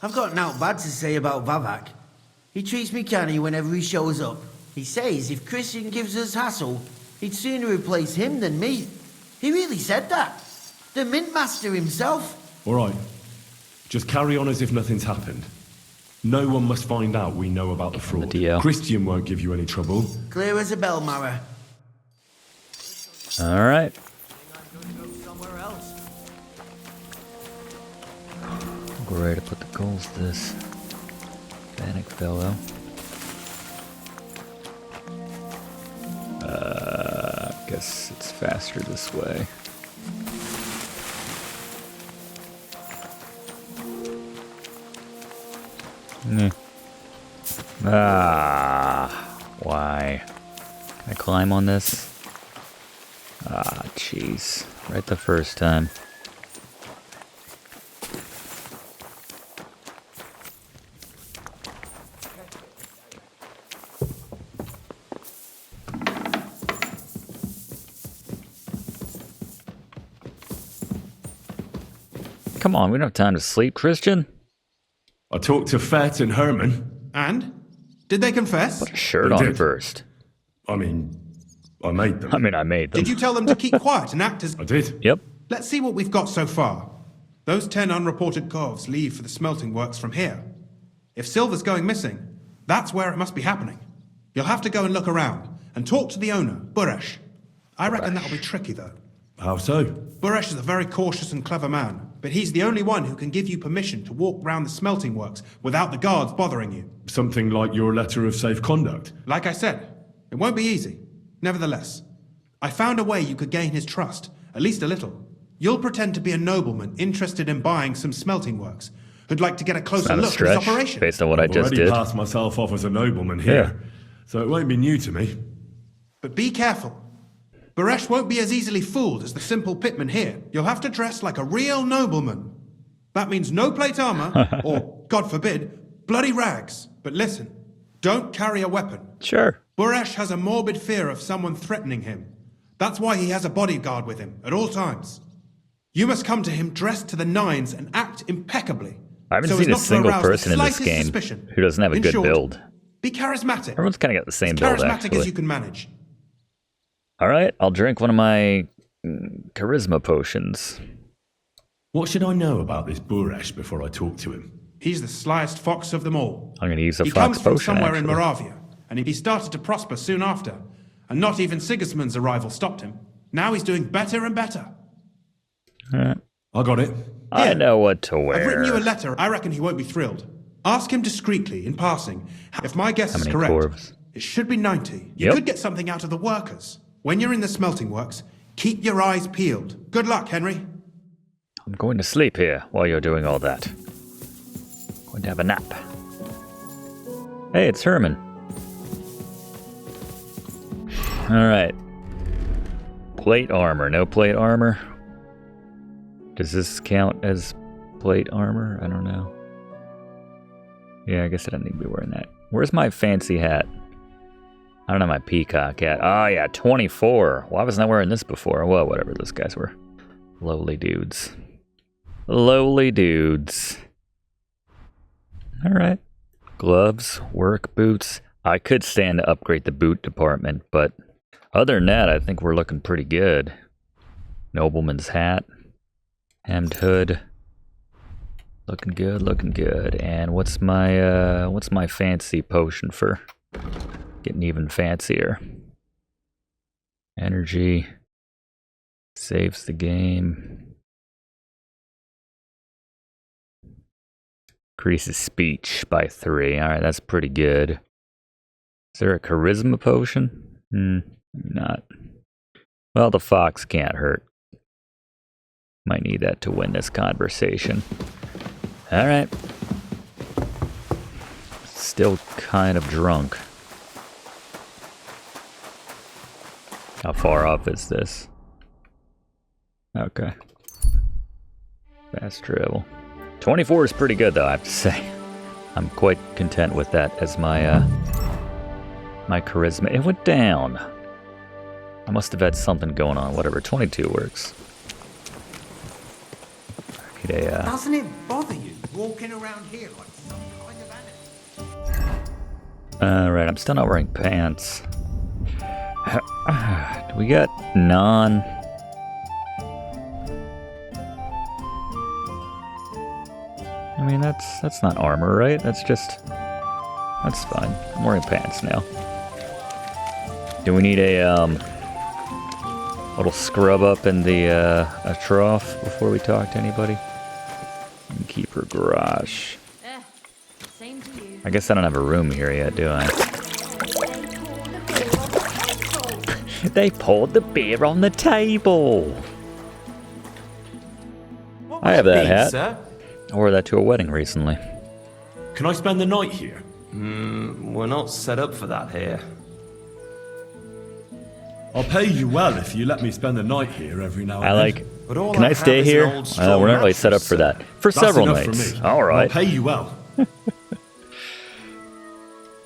I've got naught bad to say about Vavak. He treats me canny whenever he shows up. He says if Christian gives us hassle, he'd sooner replace him than me. He really said that. The mint master himself. All right. Just carry on as if nothing's happened. No one must find out we know about the fraud. Christian won't give you any trouble. Clear as a bell, Mara. all right. Go ready to put the goals to this Hispanic fellow. Guess it's faster this way. Why? Can I climb on this? Jeez. Right the first time. Come on, we don't have time to sleep, Christian. I talked to Fett and Herman. And? Did they confess? Put a shirt They on did. first. I made them. I made them. Did you tell them to keep quiet and act as... I did. Yep. Let's see what we've got so far. Those 10 unreported calves leave for the smelting works from here. If silver's going missing, that's where it must be happening. You'll have to go and look around and talk to the owner, Buresh. I reckon that'll be tricky, though. How so? Buresh is a very cautious and clever man. but he's the only one who can give you permission to walk round the smelting works without the guards bothering you. Something like your letter of safe conduct? Like I said, it won't be easy. Nevertheless, I found a way you could gain his trust, at least a little. You'll pretend to be a nobleman interested in buying some smelting works, who'd like to get a closer look at his operation. Based on what I just did. I've already passed myself off as a nobleman here, so it won't be new to me. But be careful. Baresh won't be as easily fooled as the simple pitman here. You'll have to dress like a real nobleman. That means no plate armor, or, God forbid, bloody rags. But listen, don't carry a weapon. Sure. Baresh has a morbid fear of someone threatening him. That's why he has a bodyguard with him at all times. You must come to him dressed to the nines and act impeccably. I haven't seen a single person in this game who doesn't have a good build. Be charismatic. Everyone's kind of got the same build, charismatic actually. as you can manage. All right, I'll drink one of my charisma potions. What should I know about this Baresh before I talk to him? He's the slyest fox of them all. I'm going to use a he fox comes from potion, somewhere actually. in Moravia, and he started to prosper soon after. And not even Sigismund's arrival stopped him. Now he's doing better and better. All right. I got it. I know what to wear. I've written you a letter. I reckon he won't be thrilled. Ask him discreetly, in passing. If my guess is correct, corvs? it should be 90. You Yep. could get something out of the workers. When you're in the smelting works, keep your eyes peeled. Good luck, Henry. I'm going to sleep here while you're doing all that. Going to have a nap. Hey, it's Herman. All right. Plate armor. No plate armor. Does this count as plate armor? I don't know. Yeah, I guess I don't need to be wearing that. Where's my fancy hat? I don't know my peacock hat. Oh, yeah, 24. Why wasn't I wearing this before? Well, whatever, those guys were lowly dudes. Lowly dudes. All right. Gloves, work boots. I could stand to upgrade the boot department, but other than that, I think we're looking pretty good. Nobleman's hat. Hemmed hood. Looking good, looking good. And what's my fancy potion for getting even fancier? Energy. Saves the game. Increases speech by 3. Alright, that's pretty good. Is there a charisma potion? Not. Well, the fox can't hurt. Might need that to win this conversation. Alright. Still kind of drunk. How far off is this? Okay. Fast travel. 24 is pretty good, though, I have to say. I'm quite content with that as my my charisma. It went down. I must have had something going on. Whatever. 22 works. Doesn't it bother you walking around here like some kind of animal? Alright, I'm still not wearing pants. Do we got non... I mean, that's not armor, right? That's just... That's fine. I'm wearing pants now. Do we need a little scrub up in the a trough before we talk to anybody? Keeper garage. Same to you. I guess I don't have a room here yet, do I? They poured the beer on the table. I have that hat. Sir? I wore that to a wedding recently. Can I spend the night here? We're not set up for that here. I'll pay you well if you let me spend the night here every now and I then. like. But all Can I have stay is an here? old straw We're not really set up mattress, for that. For That's several enough nights. for me. All right. I'll pay you well.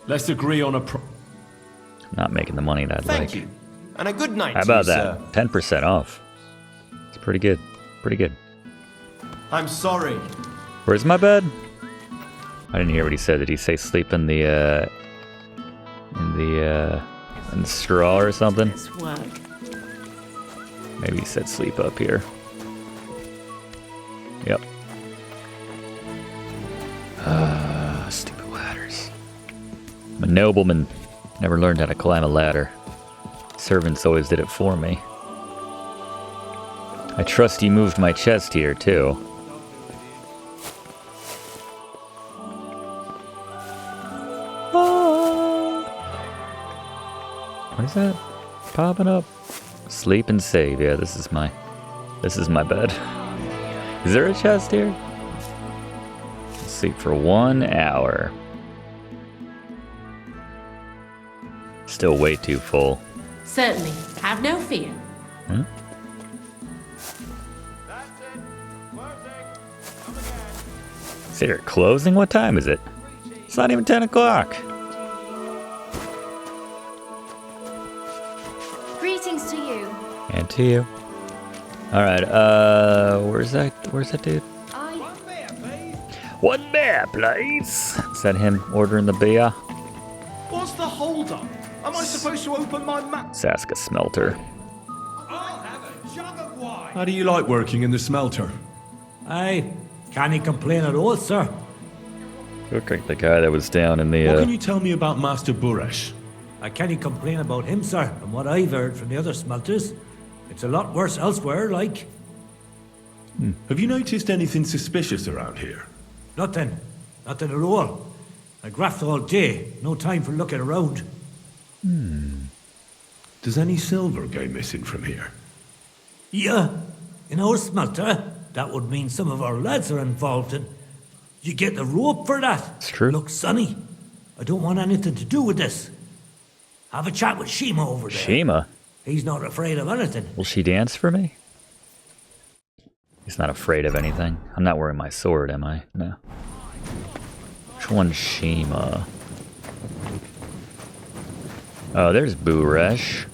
Let's agree on a Not making the money that I'd Thank like. you. And a good night How to you, about that? sir. 10% off. It's pretty good. Pretty good. I'm sorry. Where's my bed? I didn't hear what he said. Did he say sleep in the straw or something? This work. Maybe he said sleep up here. Yep. Stupid ladders. I'm a nobleman. Never learned how to climb a ladder. Servants always did it for me. I trust you moved my chest here, too. What is that? Popping up. Sleep and save. Yeah, this is my bed. Is there a chest here? Sleep for 1 hour. Still way too full. Certainly. Have no fear. Huh? Is it closing? What time is it? It's not even 10 o'clock. Greetings to you. And to you. Alright, where's that dude? One beer, please. Is that him ordering the beer? What's the hold up? Am I supposed to open my map? Let's ask a smelter. I'll have a jug of wine. How do you like working in the smelter? Aye, can't complain at all, sir. Look like the guy that was down in the, What can you tell me about Master Buresh? I can't complain about him, sir. From what I've heard from the other smelters, it's a lot worse elsewhere, like. Have you noticed anything suspicious around here? Nothing. Nothing at all. I graft all day. No time for looking around. Does any silver go missing from here? Yeah. In our smelter, that would mean some of our lads are involved in. You get the rope for that. It's true. Look, Sonny, I don't want anything to do with this. Have a chat with Shima over there. Shima? He's not afraid of anything. Will she dance for me? He's not afraid of anything. I'm not wearing my sword, am I? No. Which one's Shima? Oh, there's Buresh.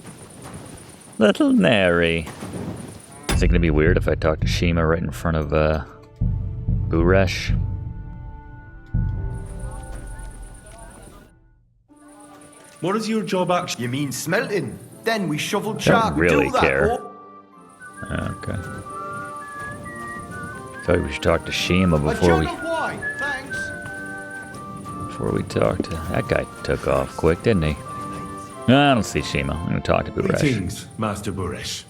Little Nary. Is it gonna be weird if I talk to Shima right in front of, Buresh? What is your job actually? You mean smelting? Then we shoveled Don't charcoal. really do that, care. or- Okay. Thought we should talk to Shima A before jug we of wine, thanks. talk to. That guy took off quick, didn't he? No, I don't see Shima. I'm gonna talk to Buresh. Greetings, Master Buresh.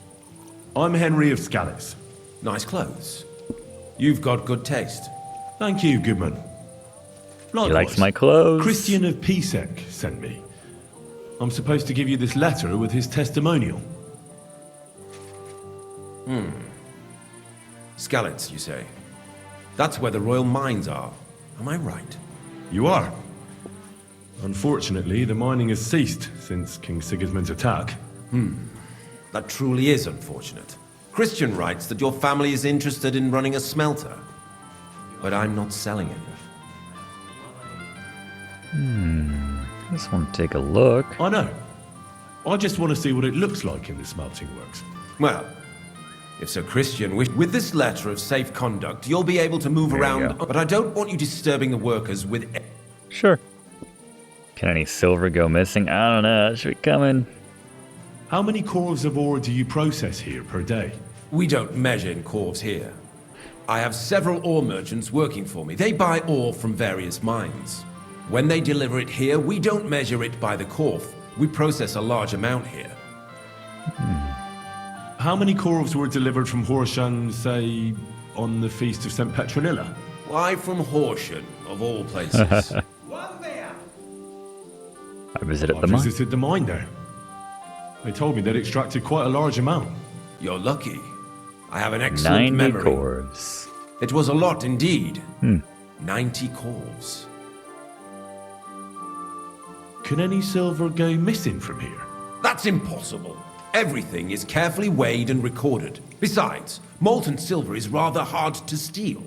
I'm Henry of Scallis. Nice clothes. You've got good taste. Thank you, Goodman. He likes my clothes. Christian of Pisek sent me. I'm supposed to give you this letter with his testimonial. Scalits, you say? That's where the royal mines are. Am I right? You are. Unfortunately, the mining has ceased since King Sigismund's attack. That truly is unfortunate. Christian writes that your family is interested in running a smelter. But I'm not selling it. I just want to take a look. I know. I just want to see what it looks like in the smelting works. Well, if Sir Christian wishes, with this letter of safe conduct, you'll be able to move There you around. go. But I don't want you disturbing the workers with. Sure. Can any silver go missing? I don't know. It should be coming. How many corves of ore do you process here per day? We don't measure in corves here. I have several ore merchants working for me. They buy ore from various mines. When they deliver it here, we don't measure it by the corf. We process a large amount here. How many corves were delivered from Horshan, say, on the Feast of St. Petronilla? Why from Horsham, of all places? I visited I the mine. visited the mine there. They told me they'd extracted quite a large amount. You're lucky. I have an excellent 90 memory. corves. It was a lot indeed. 90 corves. Can any silver go missing from here? That's impossible. Everything is carefully weighed and recorded. Besides, molten silver is rather hard to steal.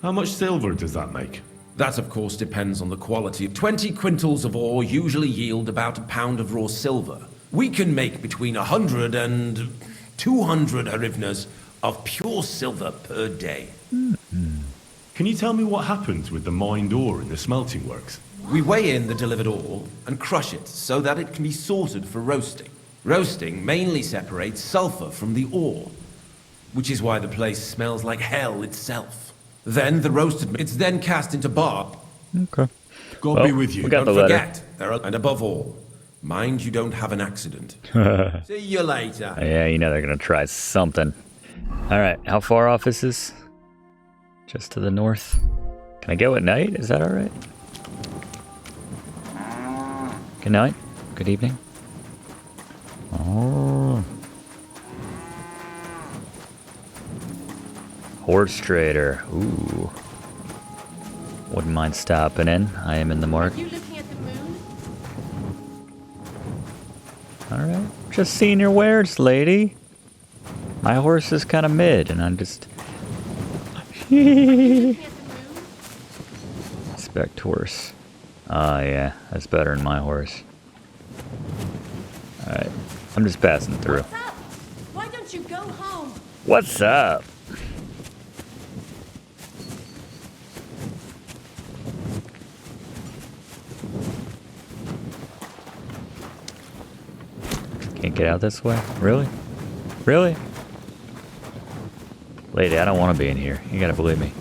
How much silver does that make? That, of course, depends on the quality. 20 quintals of ore usually yield about a pound of raw silver. We can make between 100 and 200 hryvnias of pure silver per day. Can you tell me what happens with the mined ore in the smelting works? We weigh in the delivered ore and crush it so that it can be sorted for roasting. Roasting mainly separates sulfur from the ore, which is why the place smells like hell itself. Then the roasted, it's then cast into bar. Okay. God Well, be with you. we got Don't the letter. forget, and above all, mind you don't have an accident. See you later. Yeah, you know they're gonna try something. Alright, how far off is this? Just to the north. Can I go at night? Is that alright? Good night. good evening. Oh. Horse trader. Ooh. Wouldn't mind stopping in. I am in the market. You looking at the moon? Alright. Just seeing your wares, lady. My horse is kind of mid, and I'm just... Expect horse. Ah, yeah. That's better than my horse. Alright. I'm just passing through. What's up? Why don't you go home? What's up? Can't get out this way? Really? Really? Lady, I don't want to be in here. You gotta believe me.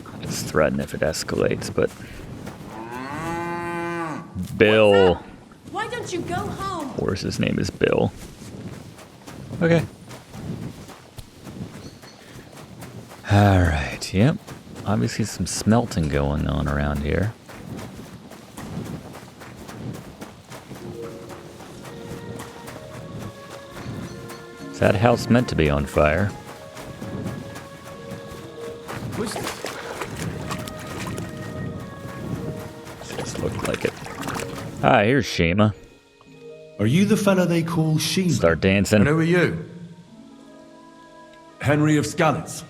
I'll just threaten if it escalates, but... Bill. Why don't you go home? Horse's name is Bill. Okay. Alright, yep. Obviously some smelting going on around here. Is that house meant to be on fire? Just looked like it. Ah, here's Shima. Are you the fella they call Shima? Start dancing. And who are you? Henry of Skalitz.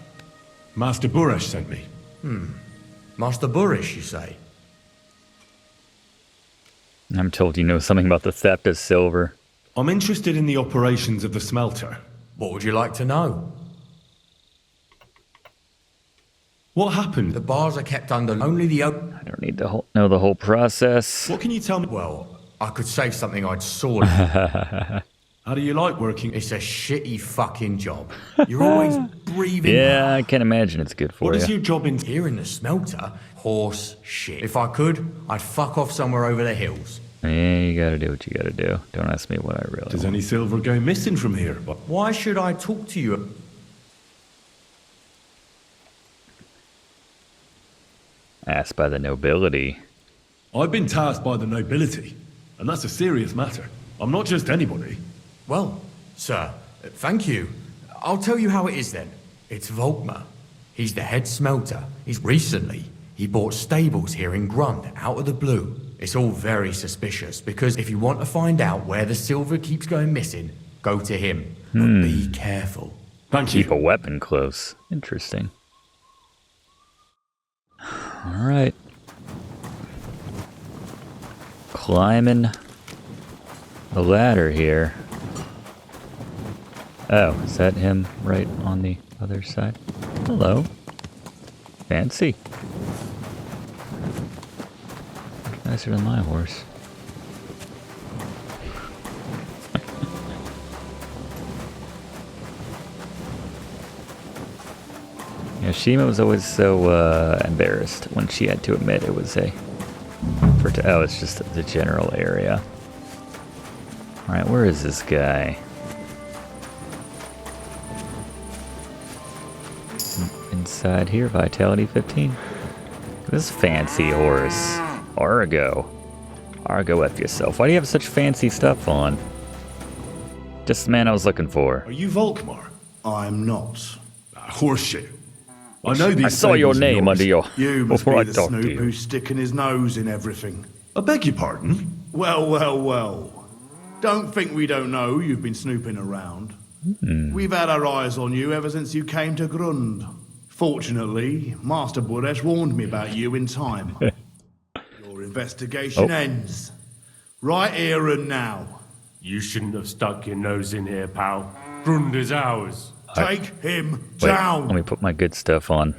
Master Buresh sent me. Master Buresh, you say? I'm told you know something about the theft of silver. I'm interested in the operations of the smelter. What would you like to know? What happened? The bars are kept under only the I don't need to know the whole process. What can you tell me? Well, I could say something I'd sorely. How do you like working? It's a shitty fucking job. You're always breathing. Yeah, I can imagine it's good for What you. is your job in here in the smelter? Horse shit. If I could, I'd fuck off somewhere over the hills. Yeah, you gotta do what you gotta do. Don't ask me what I really Does want. any silver go missing from here? But why should I talk to you? Asked by the nobility. I've been tasked by the nobility, and that's a serious matter. I'm not just anybody. Well, sir, thank you. I'll tell you how it is then. It's Volkmar. He's the head smelter. He bought stables here in Grund, out of the blue. It's all very suspicious, because if you want to find out where the silver keeps going missing, go to him. But be careful. Thank you. Keep a weapon close. Interesting. Alright. Climbing the ladder here. Oh, is that him right on the other side? Hello. Fancy. Nicer than my horse. Yeah, Shima was always so embarrassed when she had to admit it was a... Oh, it's just the general area. Alright, where is this guy? Inside here, Vitality 15. This fancy horse. Argo. Argo F yourself. Why do you have such fancy stuff on? Just the man I was looking for. Are you Volkmar? I'm not. Horseshit. I know these. I saw your name under your... You must before be I the talked to snoop you. who's sticking his nose in everything. I beg your pardon? Well, well, well. Don't think we don't know you've been snooping around. We've had our eyes on you ever since you came to Grund. Fortunately, Master Buresh warned me about you in time. Your investigation ends. Right here and now. You shouldn't have stuck your nose in here, pal. Grund is ours. Take him Wait, down. let me put my good stuff on.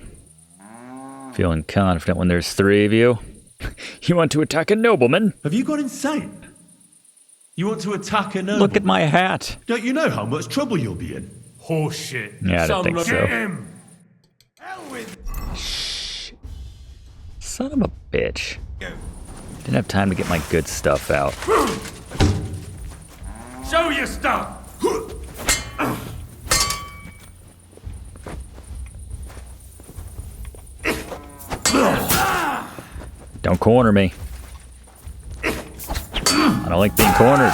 Feeling confident when there's three of you. You want to attack a nobleman? Have you got insane? You want to attack a nobleman? Look at my hat. Don't you know how much trouble you'll be in? Horseshit. Yeah, I don't think so. Get him! Shh. Son of a bitch. Didn't have time to get my good stuff out. Show your stuff! Don't corner me. I don't like being cornered.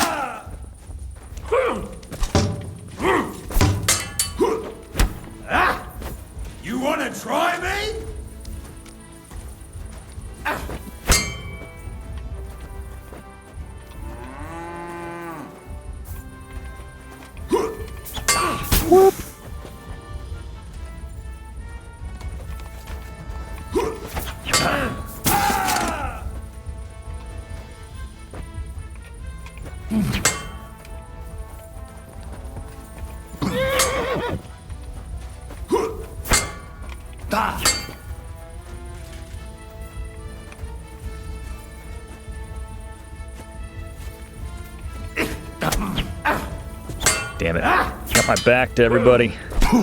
You wanna try me? Whoop. Damn it. Got my back to everybody.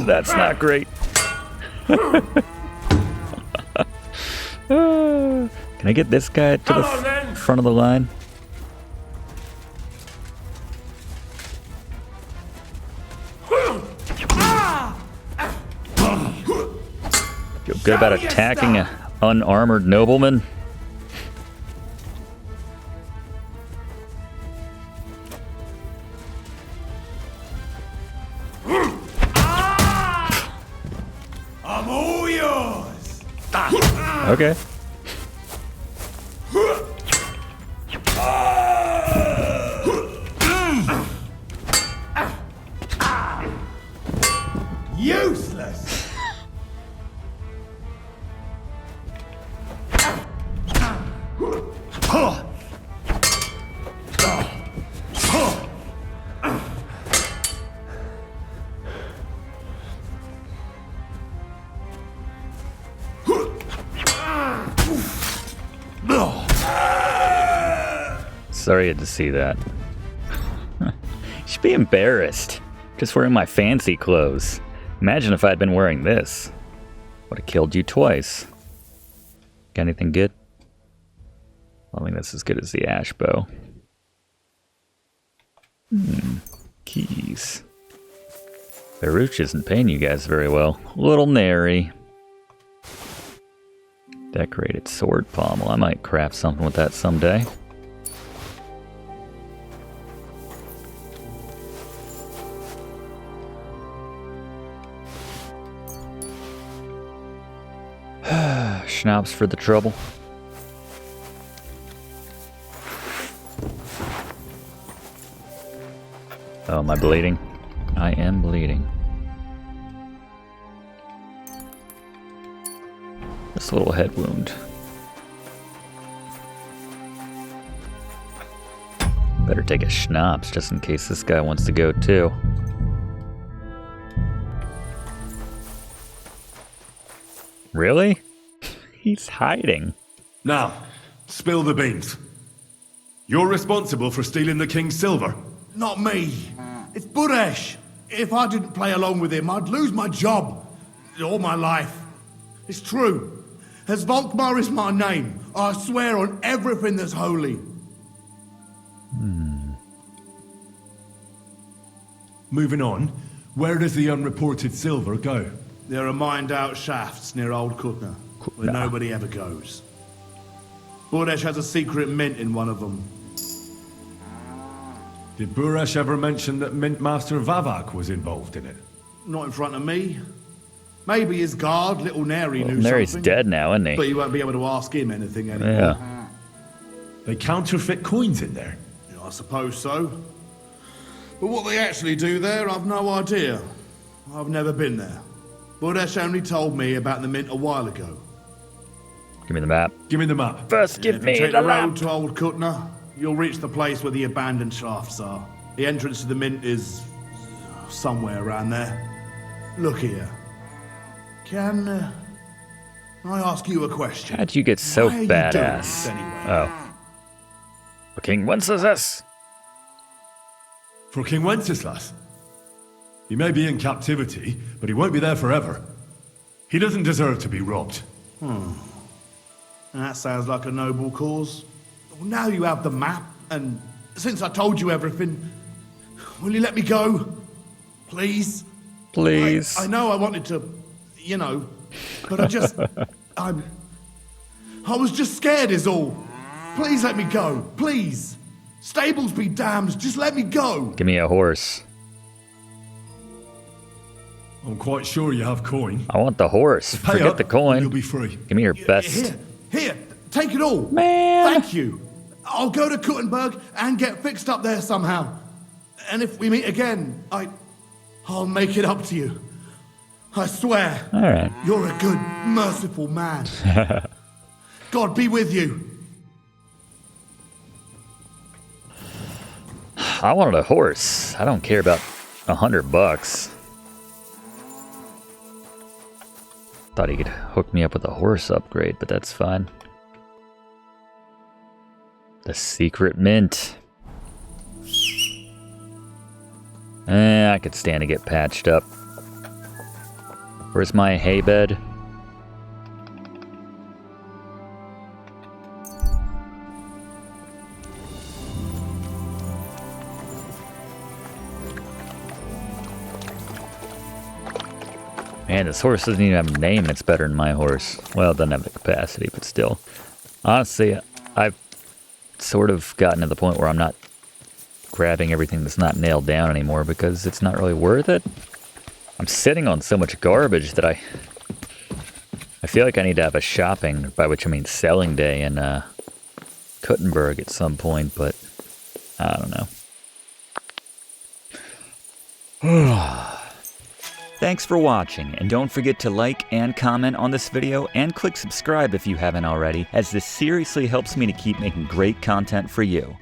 That's not great. Can I get this guy to the front of the line? Feel good about attacking an unarmored nobleman? I'm all yours. Okay. Useless. Sorry you had to see that. You should be embarrassed. Just wearing my fancy clothes. Imagine if I'd been wearing this. Would have killed you twice. Got anything good? I don't think that's as good as the ash bow. Keys. Baruch isn't paying you guys very well. Little nary. Decorated sword pommel. I might craft something with that someday. Schnapps for the trouble. Oh, am I bleeding? I am bleeding. Just a little head wound. Better take a schnapps just in case this guy wants to go too. Really? He's hiding. Now, spill the beans. You're responsible for stealing the king's silver. Not me. It's Buresh. If I didn't play along with him, I'd lose my job. All my life. It's true. As Volkmar is my name, I swear on everything that's holy. Moving on, where does the unreported silver go? There are mined-out shafts near Old Kutna, where nobody ever goes. Buresh has a secret mint in one of them. Did Buresh ever mention that Mint Master Vavak was involved in it? Not in front of me. Maybe his guard, Little Neri, knew Neri's something. dead now, isn't he? But you won't be able to ask him anything anymore. Yeah. They counterfeit coins in there? Yeah, I suppose so. But what they actually do there, I've no idea. I've never been there. Buresh only told me about the mint a while ago. Give me the map. Give me the map. First, give me Take the the map. road to Old Kutna. You'll reach the place where the abandoned shafts are. The entrance to the mint is somewhere around there. Look here. Can I ask you a question? How'd you get so Why are you doing badass? this anyway? Oh. For King Wenceslas. For King Wenceslas? He may be in captivity, but he won't be there forever. He doesn't deserve to be robbed. That sounds like a noble cause. Well, now you have the map, and since I told you everything, will you let me go? Please? Please. I know I wanted to, but I just... I'm I was just scared is all. Please let me go, please. Stables be damned, just let me go. Give me a horse. I'm quite sure you have coin. I want the horse. Pay Forget up, the coin. You'll be free. Give me your best. Here, take it all. Man. Thank you. I'll go to Kuttenberg and get fixed up there somehow. And if we meet again, I'll make it up to you. I swear. All right. You're a good, merciful man. God be with you. I wanted a horse. I don't care about $100. Thought he could hook me up with a horse upgrade, but that's fine. The secret mint. I could stand to get patched up. Where's my hay bed? Man, this horse doesn't even have a name that's better than my horse. Well, it doesn't have the capacity, but still. Honestly, I've sort of gotten to the point where I'm not grabbing everything that's not nailed down anymore because it's not really worth it. I'm sitting on so much garbage that I feel like I need to have a shopping, by which I mean selling day in Kuttenberg at some point, but I don't know. Thanks for watching, and don't forget to like and comment on this video and click subscribe if you haven't already, as this seriously helps me to keep making great content for you.